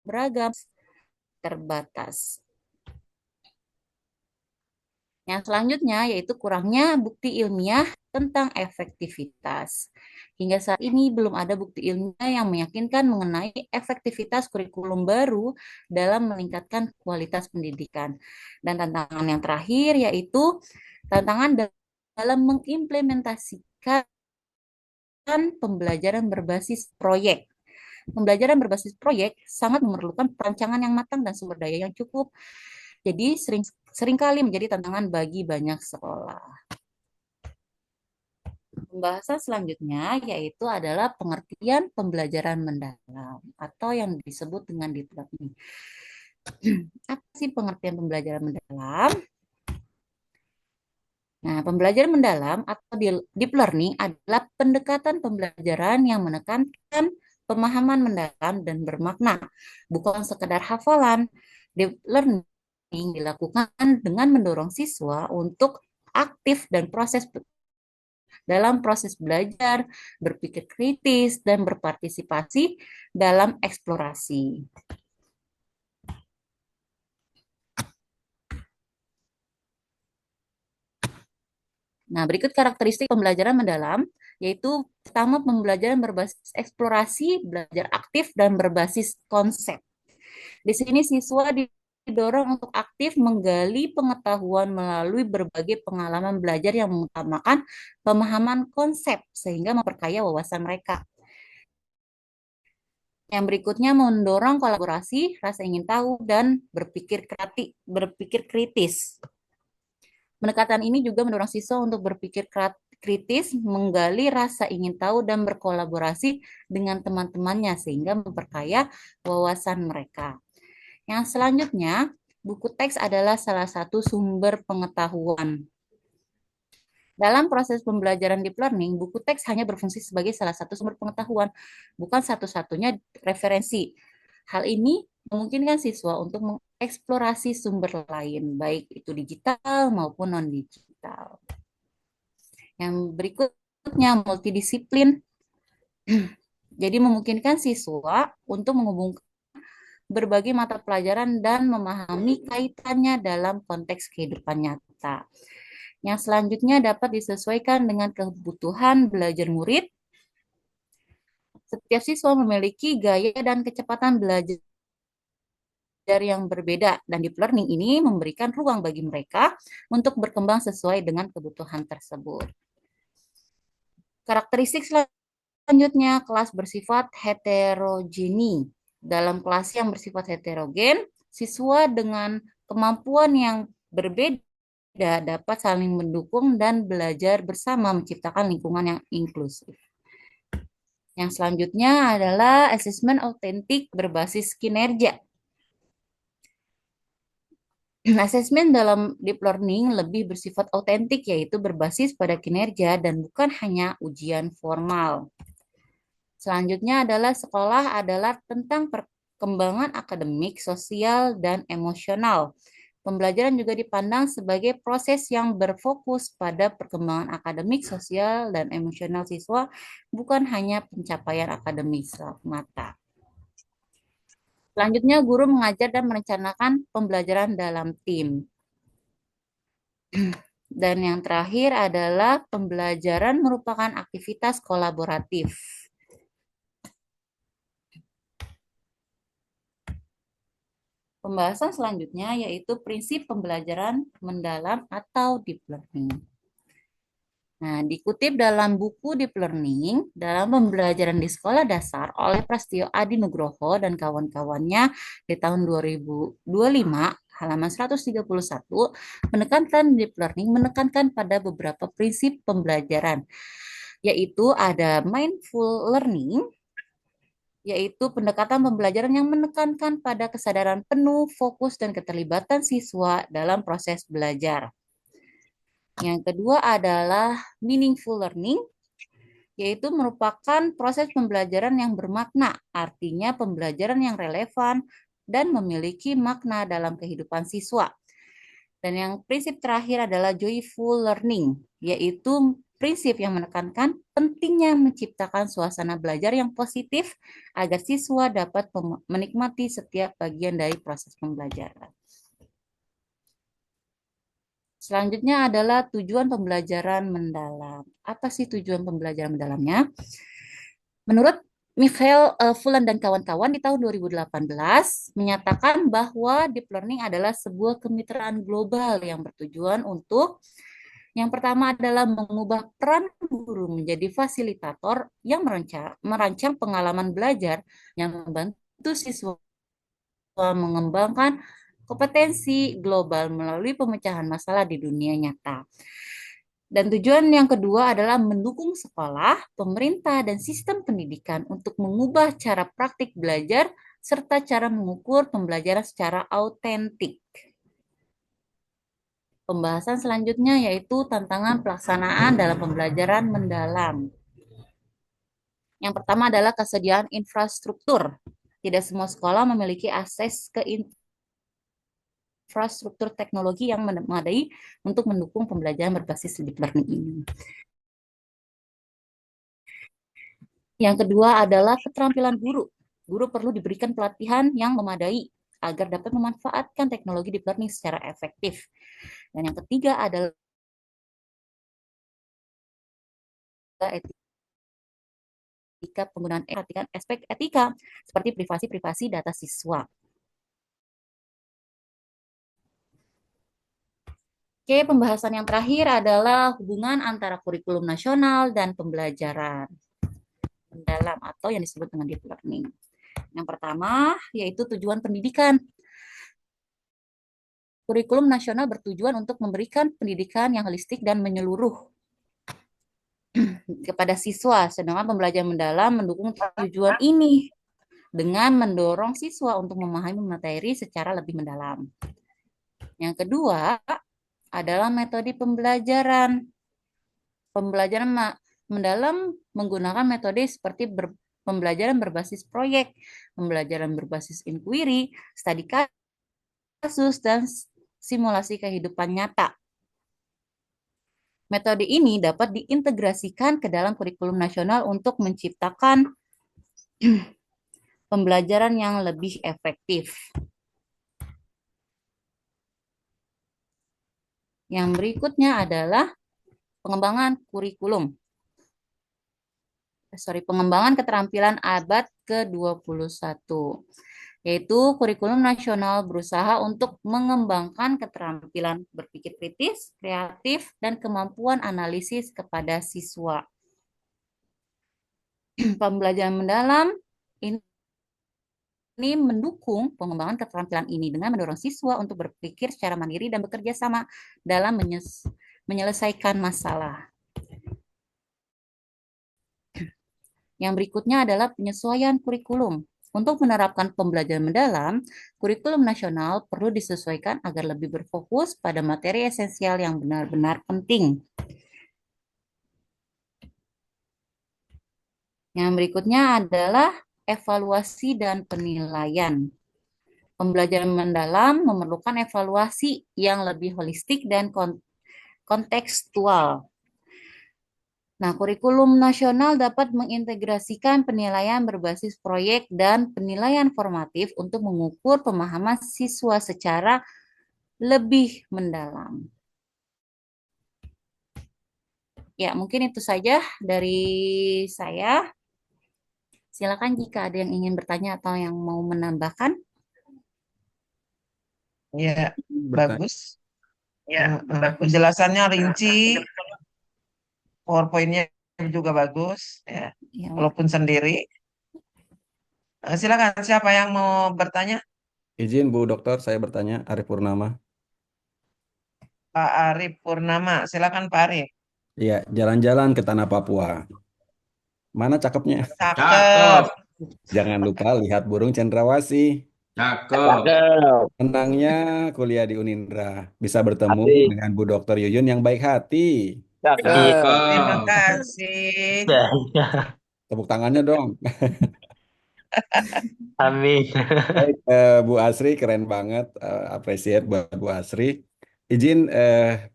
beragam, terbatas. Yang selanjutnya yaitu kurangnya bukti ilmiah tentang efektivitas. Hingga saat ini belum ada bukti ilmiah yang meyakinkan mengenai efektivitas kurikulum baru dalam meningkatkan kualitas pendidikan. Dan tantangan yang terakhir yaitu tantangan dalam mengimplementasikan pembelajaran berbasis proyek. Pembelajaran berbasis proyek sangat memerlukan perancangan yang matang dan sumber daya yang cukup. Jadi seringkali menjadi tantangan bagi banyak sekolah. Pembahasan selanjutnya yaitu adalah pengertian pembelajaran mendalam atau yang disebut dengan deep learning. Apa sih pengertian pembelajaran mendalam? Nah, pembelajaran mendalam atau deep learning adalah pendekatan pembelajaran yang menekankan pemahaman mendalam dan bermakna, bukan sekedar hafalan. Deep learning dilakukan dengan mendorong siswa untuk aktif dan dalam proses belajar, berpikir kritis, dan berpartisipasi dalam eksplorasi. Nah, berikut karakteristik pembelajaran mendalam, yaitu pertama pembelajaran berbasis eksplorasi, belajar aktif, dan berbasis konsep. Di sini siswa didorong untuk aktif menggali pengetahuan melalui berbagai pengalaman belajar yang mengutamakan pemahaman konsep sehingga memperkaya wawasan mereka. Yang berikutnya mendorong kolaborasi, rasa ingin tahu, dan berpikir kritis. Pendekatan ini juga mendorong siswa untuk berpikir kritis, menggali rasa ingin tahu, dan berkolaborasi dengan teman-temannya sehingga memperkaya wawasan mereka. Yang selanjutnya, buku teks adalah salah satu sumber pengetahuan. Dalam proses pembelajaran deep learning, buku teks hanya berfungsi sebagai salah satu sumber pengetahuan, bukan satu-satunya referensi. Hal ini memungkinkan siswa untuk mengeksplorasi sumber lain, baik itu digital maupun non-digital. Yang berikutnya, multidisiplin. Jadi memungkinkan siswa untuk menghubungkan berbagai mata pelajaran dan memahami kaitannya dalam konteks kehidupan nyata. Yang selanjutnya dapat disesuaikan dengan kebutuhan belajar murid. Setiap siswa memiliki gaya dan kecepatan belajar yang berbeda, dan deep learning ini memberikan ruang bagi mereka untuk berkembang sesuai dengan kebutuhan tersebut. Karakteristik selanjutnya, kelas bersifat heterogeni. Dalam kelas yang bersifat heterogen, siswa dengan kemampuan yang berbeda dapat saling mendukung dan belajar bersama menciptakan lingkungan yang inklusif. Yang selanjutnya adalah asesmen autentik berbasis kinerja. Asesmen dalam deep learning lebih bersifat autentik, yaitu berbasis pada kinerja dan bukan hanya ujian formal. Selanjutnya adalah sekolah adalah tentang perkembangan akademik, sosial, dan emosional. Pembelajaran juga dipandang sebagai proses yang berfokus pada perkembangan akademik, sosial, dan emosional siswa, bukan hanya pencapaian akademik semata. Selanjutnya, guru mengajar dan merencanakan pembelajaran dalam tim. Dan yang terakhir adalah pembelajaran merupakan aktivitas kolaboratif. Pembahasan selanjutnya yaitu prinsip pembelajaran mendalam atau deep learning. Nah, dikutip dalam buku Deep Learning dalam pembelajaran di sekolah dasar oleh Prastio Adi Nugroho dan kawan-kawannya di tahun 2025, halaman 131, menekankan Deep Learning menekankan pada beberapa prinsip pembelajaran, yaitu ada mindful learning, yaitu pendekatan pembelajaran yang menekankan pada kesadaran penuh, fokus, dan keterlibatan siswa dalam proses belajar. Yang kedua adalah meaningful learning, yaitu merupakan proses pembelajaran yang bermakna, artinya pembelajaran yang relevan dan memiliki makna dalam kehidupan siswa. Dan yang prinsip terakhir adalah joyful learning, yaitu prinsip yang menekankan pentingnya menciptakan suasana belajar yang positif agar siswa dapat menikmati setiap bagian dari proses pembelajaran. Selanjutnya adalah tujuan pembelajaran mendalam. Apa sih tujuan pembelajaran mendalamnya? Menurut Michael Fulan dan kawan-kawan di tahun 2018 menyatakan bahwa deep learning adalah sebuah kemitraan global yang bertujuan untuk yang pertama adalah mengubah peran guru menjadi fasilitator yang merancang pengalaman belajar yang membantu siswa mengembangkan kompetensi global melalui pemecahan masalah di dunia nyata. Dan tujuan yang kedua adalah mendukung sekolah, pemerintah, dan sistem pendidikan untuk mengubah cara praktik belajar serta cara mengukur pembelajaran secara autentik. Pembahasan selanjutnya yaitu tantangan pelaksanaan dalam pembelajaran mendalam. Yang pertama adalah kesediaan infrastruktur. Tidak semua sekolah memiliki akses ke infrastruktur teknologi yang memadai untuk mendukung pembelajaran berbasis deep learning ini. Yang kedua adalah keterampilan guru. Guru perlu diberikan pelatihan yang memadai agar dapat memanfaatkan teknologi deep learning secara efektif. Dan yang ketiga adalah etika penggunaan perhatikan aspek etika seperti privasi data siswa. Oke, pembahasan yang terakhir adalah hubungan antara kurikulum nasional dan pembelajaran mendalam atau yang disebut dengan deep learning. Yang pertama yaitu tujuan pendidikan. Kurikulum nasional bertujuan untuk memberikan pendidikan yang holistik dan menyeluruh kepada siswa, sedangkan pembelajaran mendalam mendukung tujuan ini dengan mendorong siswa untuk memahami materi secara lebih mendalam. Yang kedua adalah metode pembelajaran. Pembelajaran mendalam menggunakan metode seperti pembelajaran berbasis proyek, pembelajaran berbasis inquiry, studi kasus, dan simulasi kehidupan nyata. Metode ini dapat diintegrasikan ke dalam kurikulum nasional untuk menciptakan pembelajaran yang lebih efektif. Yang berikutnya adalah pengembangan kurikulum. Pengembangan keterampilan abad ke-21. Yaitu kurikulum nasional berusaha untuk mengembangkan keterampilan berpikir kritis, kreatif, dan kemampuan analisis kepada siswa. Pembelajaran mendalam ini mendukung pengembangan keterampilan ini dengan mendorong siswa untuk berpikir secara mandiri dan bekerja sama dalam menyelesaikan masalah. Yang berikutnya adalah penyesuaian kurikulum. Untuk menerapkan pembelajaran mendalam, kurikulum nasional perlu disesuaikan agar lebih berfokus pada materi esensial yang benar-benar penting. Yang berikutnya adalah evaluasi dan penilaian. Pembelajaran mendalam memerlukan evaluasi yang lebih holistik dan kontekstual. Nah, kurikulum nasional dapat mengintegrasikan penilaian berbasis proyek dan penilaian formatif untuk mengukur pemahaman siswa secara lebih mendalam. Ya, mungkin itu saja dari saya. Silakan jika ada yang ingin bertanya atau yang mau menambahkan.
Ya,
Bertanya.
bagus. Penjelasannya rinci, PowerPoint-nya juga bagus, ya,
Ya,
walaupun sendiri. Silakan, siapa yang mau bertanya?
Izin Bu Dokter, saya bertanya, Arif Purnama.
Pak Arif Purnama, silakan Pak Arif.
Iya, jalan-jalan ke tanah Papua. Mana cakepnya?
Cakep.
Jangan lupa lihat burung cendrawasih.
Cakep.
Senangnya kuliah di Unindra. Bisa bertemu dengan Bu Dokter Yuyun yang baik hati.
Terima
Cakep.
kasih.
Tepuk tangannya dong.
Amin.
Baik, Bu Asri keren banget. Appreciate buat Bu Asri. Izin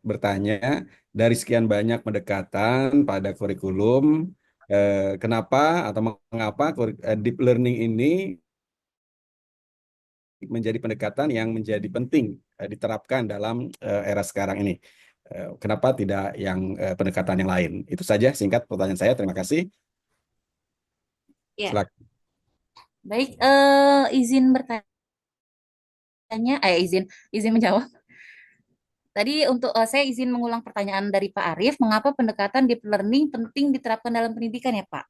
bertanya, dari sekian banyak pendekatan pada kurikulum, kenapa atau mengapa deep learning ini menjadi pendekatan yang menjadi penting diterapkan dalam era sekarang ini? Kenapa tidak yang pendekatan yang lain? Itu saja singkat pertanyaan saya. Terima kasih.
ya.
Silakan.
Baik, izin bertanya, izin menjawab. Tadi untuk saya izin mengulang pertanyaan dari Pak Arief, mengapa pendekatan deep learning penting diterapkan dalam pendidikan ya Pak?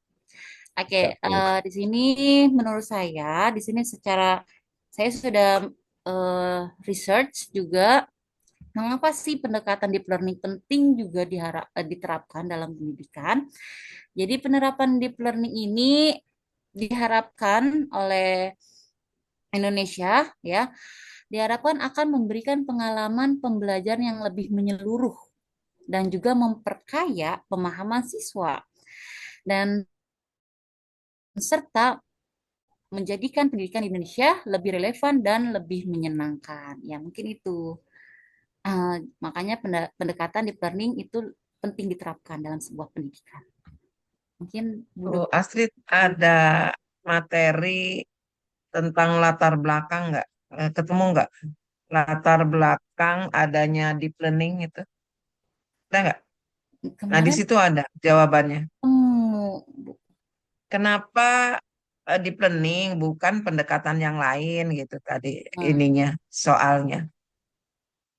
Oke, di sini menurut saya, di sini secara saya sudah research juga mengapa sih pendekatan deep learning penting juga diterapkan dalam pendidikan. Jadi penerapan deep learning ini diharapkan oleh Indonesia ya, diharapkan akan memberikan pengalaman pembelajaran yang lebih menyeluruh dan juga memperkaya pemahaman siswa dan serta menjadikan pendidikan di Indonesia lebih relevan dan lebih menyenangkan. Ya, mungkin itu. Makanya pendekatan deep learning itu penting diterapkan dalam sebuah pendidikan. Mungkin
Bu Astrid, ada materi tentang latar belakang nggak? Ketemu nggak? Latar belakang adanya deep learning itu? Ada nggak? Nah, di
kemarin
situ ada jawabannya.
Bu.
Kenapa deep learning bukan pendekatan yang lain gitu tadi ininya soalnya.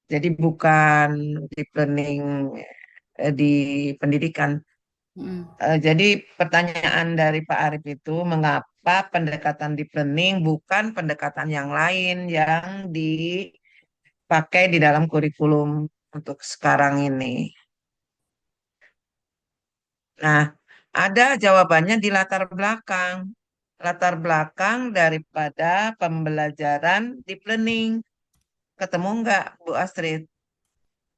Jadi bukan deep learning di pendidikan. Jadi pertanyaan dari Pak Arief itu mengapa pendekatan deep learning bukan pendekatan yang lain yang dipakai di dalam kurikulum untuk sekarang ini. Nah, ada jawabannya di latar belakang. Latar belakang daripada pembelajaran deep learning. Ketemu nggak, Bu Astrid?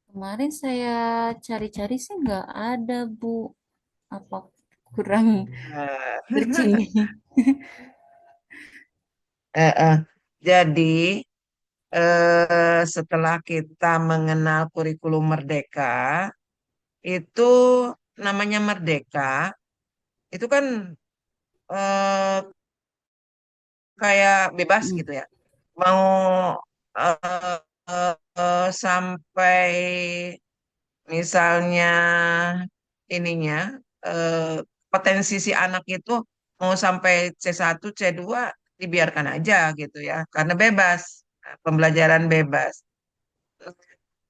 Kemarin saya cari-cari sih nggak ada, Bu. Apa kurang searching?
Jadi, setelah kita mengenal kurikulum Merdeka, itu namanya Merdeka, itu kan kayak bebas gitu ya. Mau sampai misalnya ininya potensi si anak itu mau sampai C1, C2 dibiarkan aja gitu ya, karena bebas, pembelajaran bebas.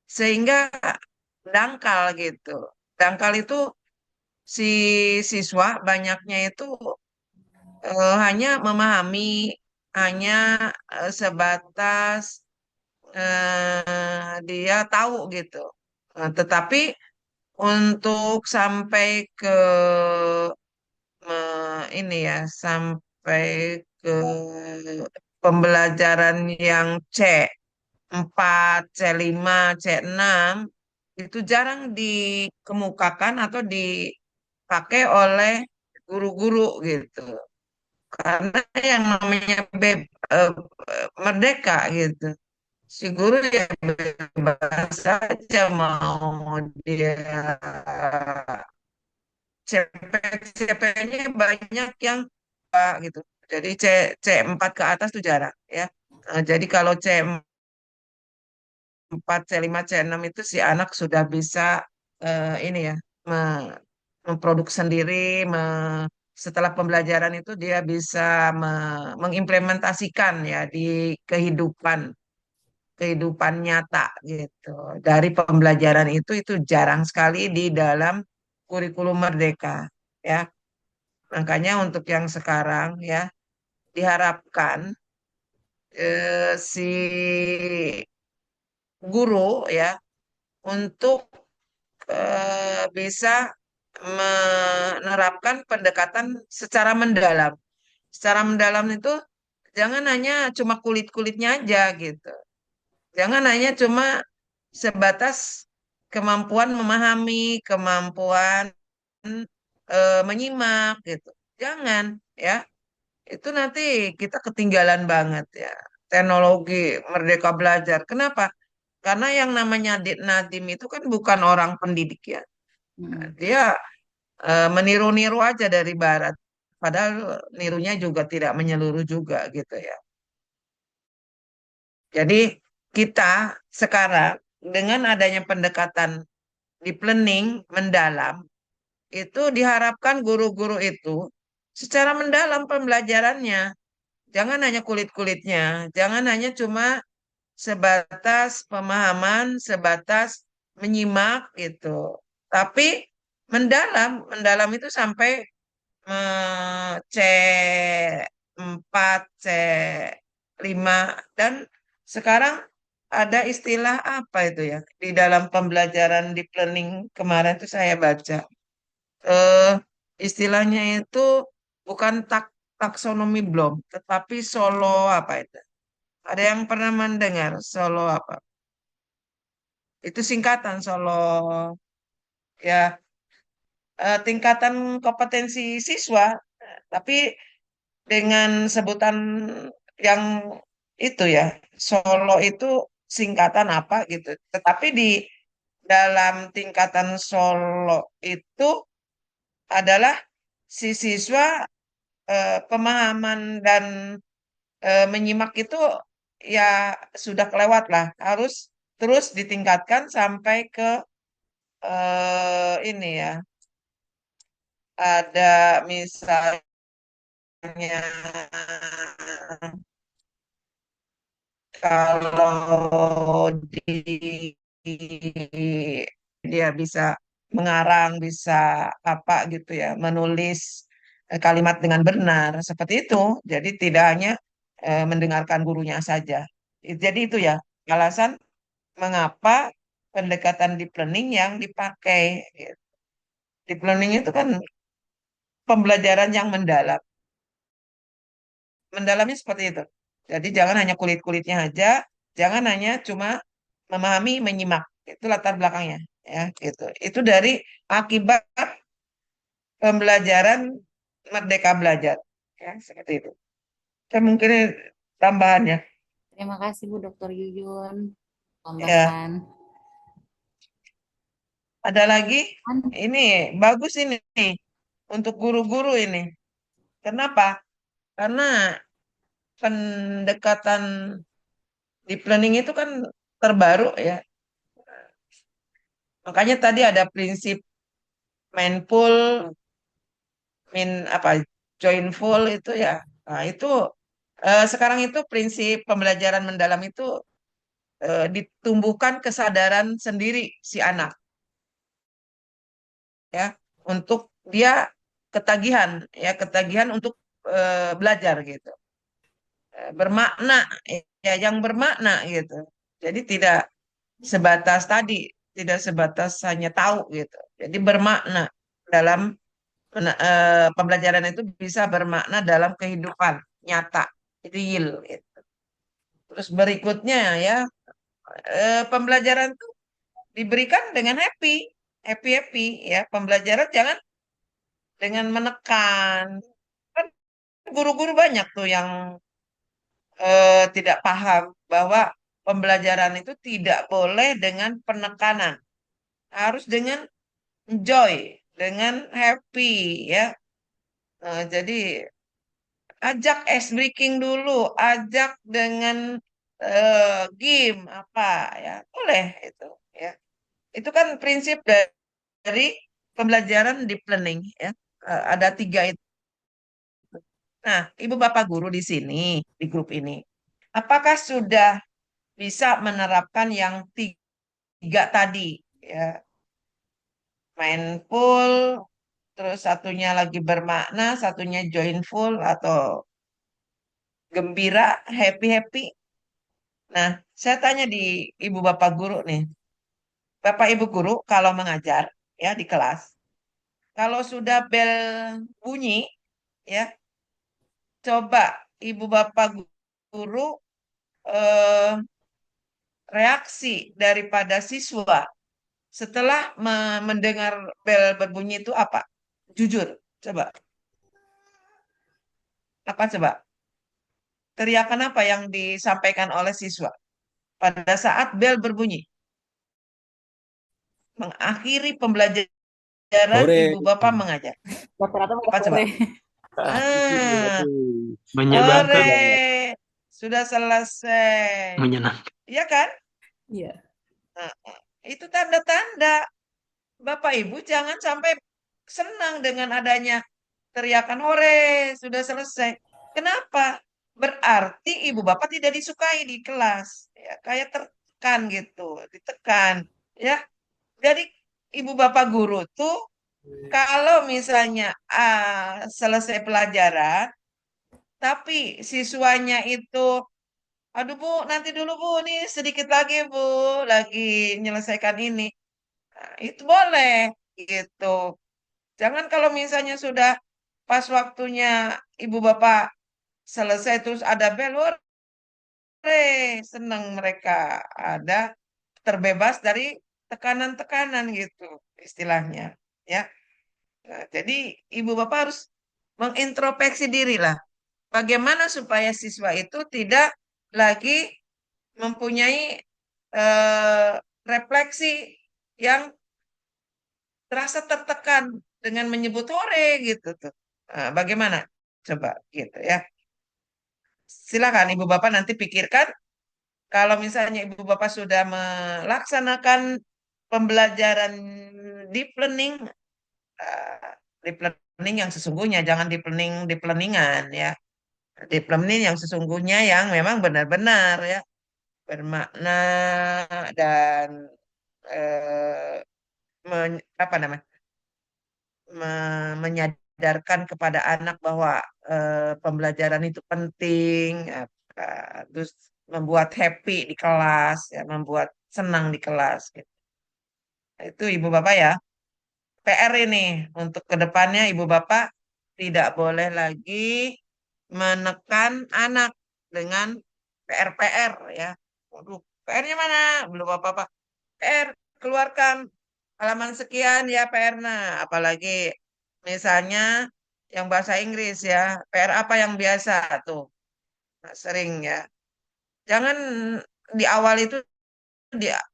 Sehingga dangkal gitu. Dangkal itu si siswa banyaknya itu hanya memahami, hanya sebatas dia tahu gitu. Tetapi untuk sampai ke ini ya, sampai ke pembelajaran yang C4, C5, C6 itu jarang dikemukakan atau dipakai oleh guru-guru gitu. Karena yang namanya eh, merdeka gitu. Si guru ya bebas saja mau dia CP-CP-nya banyak yang gitu. Jadi C4 ke atas tuh jarang ya. Jadi kalau C4, C5, C6 itu si anak sudah bisa ini ya memproduk sendiri, setelah pembelajaran itu dia bisa mengimplementasikan ya di kehidupan kehidupan nyata gitu. Dari pembelajaran itu jarang sekali di dalam kurikulum merdeka ya. Makanya untuk yang sekarang ya diharapkan si guru ya untuk bisa menerapkan pendekatan secara mendalam. Secara mendalam itu jangan hanya cuma kulit-kulitnya aja gitu. Jangan hanya cuma sebatas kemampuan memahami, kemampuan menyimak gitu. Jangan ya. Itu nanti kita ketinggalan banget ya. Teknologi Merdeka Belajar. Kenapa? Karena yang namanya Nadiem itu kan bukan orang pendidik ya. Dia meniru-niru aja dari Barat. Padahal nirunya juga tidak menyeluruh juga gitu ya. Jadi kita sekarang dengan adanya pendekatan deep learning mendalam, itu diharapkan guru-guru itu secara mendalam pembelajarannya. Jangan hanya kulit-kulitnya, jangan hanya cuma sebatas pemahaman, sebatas menyimak gitu. Tapi mendalam itu sampai C4, C5 dan sekarang ada istilah apa itu ya di dalam pembelajaran deep learning kemarin itu saya baca eh, istilahnya itu bukan taksonomi belum, tetapi solo apa itu? Ada yang pernah mendengar solo apa? Itu singkatan solo ya tingkatan kompetensi siswa, tapi dengan sebutan yang itu ya, solo itu singkatan apa gitu. Tetapi di dalam tingkatan solo itu adalah si siswa pemahaman dan menyimak itu ya sudah kelewat lah, harus terus ditingkatkan sampai ke ini ya, ada misalnya kalau dia bisa mengarang, bisa apa gitu ya, menulis kalimat dengan benar seperti itu. Jadi tidak hanya mendengarkan gurunya saja. Jadi itu ya alasan mengapa pendekatan deep learning yang dipakai. Gitu. Deep learning itu kan pembelajaran yang mendalam. Mendalamnya seperti itu. Jadi jangan hanya kulit-kulitnya aja, jangan hanya cuma memahami, menyimak. Itu latar belakangnya, ya, gitu. Itu dari akibat pembelajaran Merdeka Belajar, ya, seperti itu. Saya mungkin tambahannya,
Terima kasih Bu Dr. Yuyun.
ya.
Tambahan.
Ada lagi? Ini bagus ini nih untuk guru-guru ini. Kenapa? Karena pendekatan deep learning itu kan terbaru ya. Makanya tadi ada prinsip mindful, apa joinful itu ya. Nah, itu sekarang itu prinsip pembelajaran mendalam itu ditumbuhkan kesadaran sendiri si anak ya untuk dia ketagihan untuk belajar gitu. Bermakna ya yang bermakna gitu. Jadi sebatas tadi, tidak sebatas hanya tahu gitu. Jadi bermakna dalam pembelajaran itu bisa bermakna dalam kehidupan nyata, real gitu. Terus berikutnya ya pembelajaran itu diberikan dengan happy, happy happy ya. Pembelajaran jangan dengan menekan. Kan guru-guru banyak tuh yang tidak paham bahwa pembelajaran itu tidak boleh dengan penekanan, harus dengan joy, dengan happy ya. Jadi ajak ice breaking dulu, ajak dengan game apa ya, boleh itu ya. Itu kan prinsip dari pembelajaran deep learning ya. Ada 3 itu. Nah, Ibu Bapak guru di sini, di grup ini, apakah sudah bisa menerapkan yang 3 tadi ya, mindful, terus satunya lagi bermakna, satunya joyful atau gembira, happy-happy. Nah, saya tanya di Ibu Bapak guru nih. Bapak Ibu guru kalau mengajar ya di kelas, kalau sudah bel bunyi ya, coba Ibu Bapak guru eh, reaksi daripada siswa setelah mendengar bel berbunyi itu apa? Jujur, coba. Apa coba? Teriakan apa yang disampaikan oleh siswa pada saat bel berbunyi? Mengakhiri pembelajaran
Sore.
Ibu Bapak mengajar.
Rata-rata
Apa coba?
Ah,
Ah,
Menyenangkan,
ore, sudah selesai.
menyenangkan.
Iya kan?
Iya.
Nah, itu tanda-tanda. Bapak Ibu jangan sampai senang dengan adanya teriakan hore, sudah selesai. Kenapa? Berarti Ibu Bapak tidak disukai di kelas. Ya, kayak tertekan gitu, ditekan. Ya, jadi Ibu Bapak guru tuh kalau misalnya selesai pelajaran, tapi siswanya itu, aduh Bu, nanti dulu Bu, nih sedikit lagi Bu, lagi menyelesaikan ini. Nah, itu boleh gitu. Jangan kalau misalnya sudah pas waktunya Ibu Bapak selesai terus ada bel, hore, senang mereka ada terbebas dari tekanan-tekanan gitu istilahnya. Ya. Nah, jadi Ibu Bapak harus mengintrospeksi diri lah. Bagaimana supaya siswa itu tidak lagi mempunyai eh, refleksi yang terasa tertekan dengan menyebut hore gitu tuh. Nah, bagaimana? Coba gitu ya. Silakan Ibu Bapak nanti pikirkan kalau misalnya Ibu Bapak sudah melaksanakan pembelajaran deep learning, eh, deep learning yang sesungguhnya, jangan deep learningan ya. Deep learning yang sesungguhnya yang memang benar-benar ya bermakna dan apa namanya menyadarkan kepada anak bahwa pembelajaran itu penting, terus membuat happy di kelas, ya, membuat senang di kelas. Gitu. Itu Ibu Bapak ya. PR ini untuk kedepannya Ibu Bapak tidak boleh lagi menekan anak dengan PR-PR ya. Waduh, PR-nya mana? Belum apa-apa. PR keluarkan halaman sekian ya PR. Nah, apalagi misalnya yang bahasa Inggris ya, PR apa yang biasa tuh? Nah, sering ya. Jangan di awal itu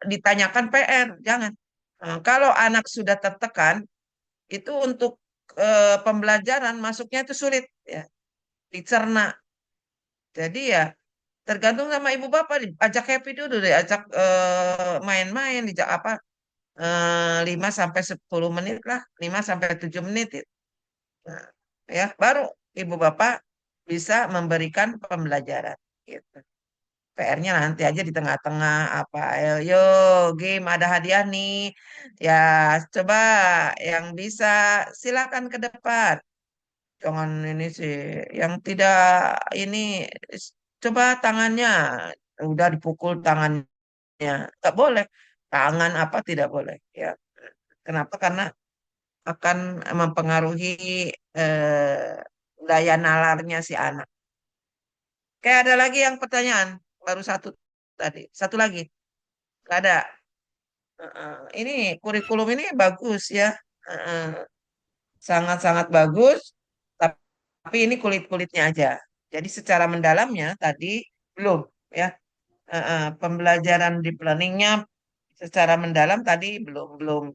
ditanyakan PR, jangan. Nah, kalau anak sudah tertekan, itu untuk pembelajaran masuknya itu sulit ya, dicerna. Jadi ya tergantung sama ibu bapak, diajak happy dulu deh, ajak main-main, dijak apa 5 sampai 10 menit lah, 5 sampai 7 menit itu. Nah, ya, baru ibu bapak bisa memberikan pembelajaran gitu. PR-nya nanti aja di tengah-tengah apa, ayo, yo, game ada hadiah nih. Ya, coba yang bisa silakan ke depan. Jangan ini sih, yang tidak ini coba tangannya udah dipukul tangannya, nggak boleh. Tangan apa tidak boleh ya. Kenapa? Karena akan mempengaruhi eh, daya nalarnya si anak. Kayak ada lagi yang pertanyaan baru satu tadi, satu lagi nggak ada. Ini kurikulum ini bagus ya. Sangat-sangat bagus, tapi ini kulit-kulitnya aja. Jadi secara mendalamnya tadi belum ya. Pembelajaran deep learningnya secara mendalam tadi belum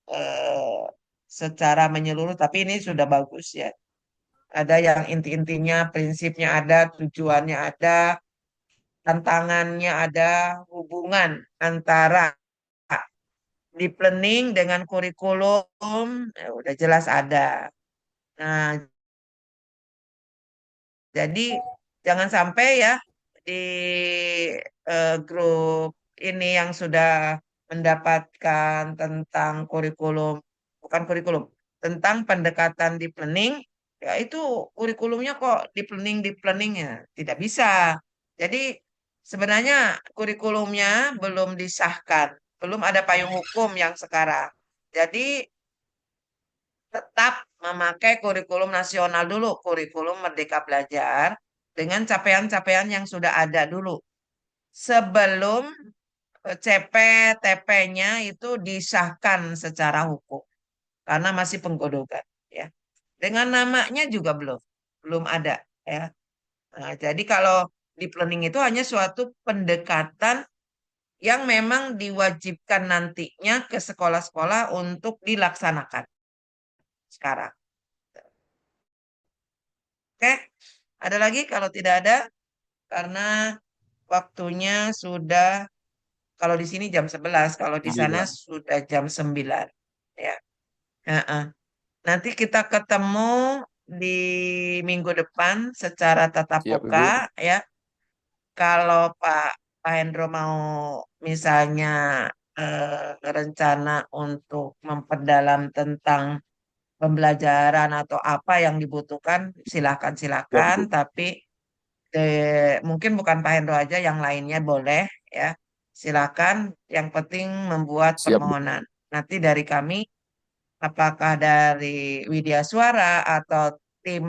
eh, secara menyeluruh, tapi ini sudah bagus ya. Ada yang inti-intinya, prinsipnya ada, tujuannya ada, tantangannya ada, hubungan antara deep learning dengan kurikulum, udah jelas ada. Nah, jadi jangan sampai ya di grup ini yang sudah mendapatkan tentang kurikulum, bukan kurikulum, tentang pendekatan deep learning, ya itu kurikulumnya kok deep learning ya, tidak bisa. Jadi sebenarnya kurikulumnya belum disahkan, belum ada payung hukum yang sekarang. Jadi tetap memakai kurikulum nasional dulu, kurikulum Merdeka Belajar dengan capaian-capaian yang sudah ada dulu. Sebelum CP-TP-nya itu disahkan secara hukum karena masih penggodokan ya. Dengan namanya juga belum ada ya. Nah, jadi kalau deep learning itu hanya suatu pendekatan yang memang diwajibkan nantinya ke sekolah-sekolah untuk dilaksanakan sekarang. Oke, ada lagi kalau tidak ada karena waktunya sudah, kalau di sini jam 11, kalau di sana
Iya.
sudah jam 9 ya. Heeh. Nanti kita ketemu di minggu depan secara tatap
Siap, Ibu.
muka ya. Kalau Pak Hendro mau misalnya rencana untuk memperdalam tentang pembelajaran atau apa yang dibutuhkan,
Siap,
silakan.
Ibu.
Tapi mungkin bukan Pak Hendro aja, yang lainnya boleh ya. Silakan. Yang penting membuat
Siap, Bu.
permohonan. Nanti dari kami, apakah dari Widya Suara atau tim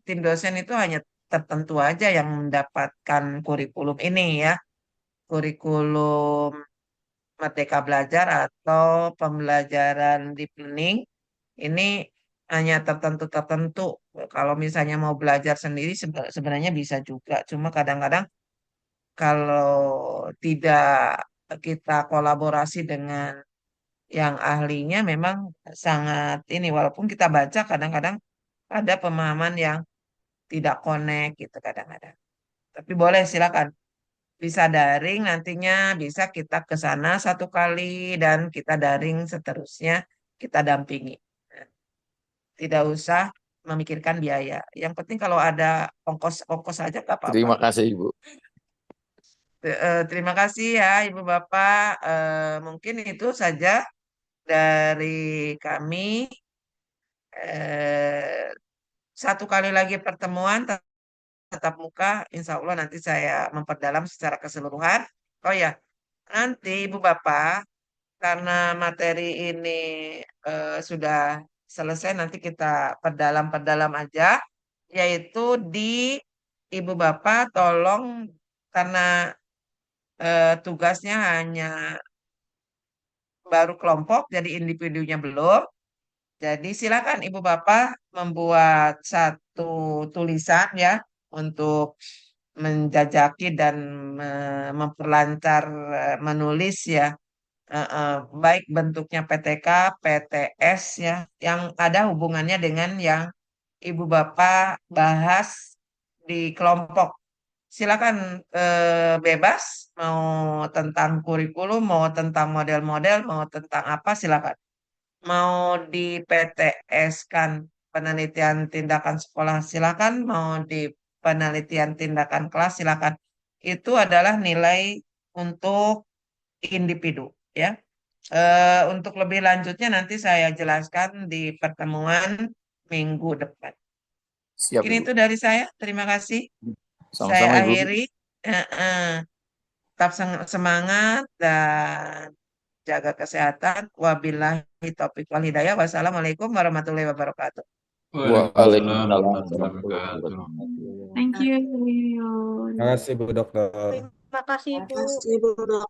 tim dosen itu hanya tertentu aja yang mendapatkan kurikulum ini ya. Kurikulum Merdeka Belajar atau pembelajaran deep learning ini hanya tertentu-tertentu. Kalau misalnya mau belajar sendiri sebenarnya bisa juga. Cuma kadang-kadang kalau tidak kita kolaborasi dengan yang ahlinya memang sangat ini. Walaupun kita baca kadang-kadang ada pemahaman yang tidak connect gitu kadang-kadang. Tapi boleh silakan. Bisa daring nantinya, bisa kita ke sana satu kali dan kita daring seterusnya, kita dampingi. Tidak usah memikirkan biaya. Yang penting kalau ada ongkos-ongkos saja nggak apa-apa.
Terima kasih, Ibu.
Terima kasih ya Ibu Bapak. Mungkin itu saja dari kami. Eh, Satu kali lagi pertemuan tatap muka, insya Allah nanti saya memperdalam secara keseluruhan. Oh ya, nanti Ibu Bapak, karena materi ini sudah selesai, nanti kita perdalam-perdalam aja, yaitu di Ibu Bapak tolong, karena tugasnya hanya baru kelompok, jadi individunya belum. Jadi silakan Ibu Bapak membuat satu tulisan ya untuk menjajaki dan memperlancar menulis ya. Baik bentuknya PTK, PTS ya, yang ada hubungannya dengan yang Ibu Bapak bahas di kelompok. Silakan bebas, mau tentang kurikulum, mau tentang model-model, mau tentang apa, silakan. Mau di PTS-kan penelitian tindakan sekolah, silakan. Mau di penelitian tindakan kelas, silakan. Itu adalah nilai untuk individu ya. Untuk lebih lanjutnya nanti saya jelaskan di pertemuan minggu depan.
Siap,
Mungkin
Ibu.
itu dari saya. Terima kasih. Saya
Sama-sama, Ibu.
akhiri. Tetap semangat dan jaga kesehatan. Wabillahi taufiq wal hidayah. Wassalamualaikum warahmatullahi wabarakatuh.
Waalaikumsalam
Waalaikumsalam
warahmatullahi
warahmatullahi
wabarakatuh.
wabarakatuh.
Thank you, Yun.
Terima kasih Bu Dokter.
Terima kasih, Bu.
Terima kasih, Bu.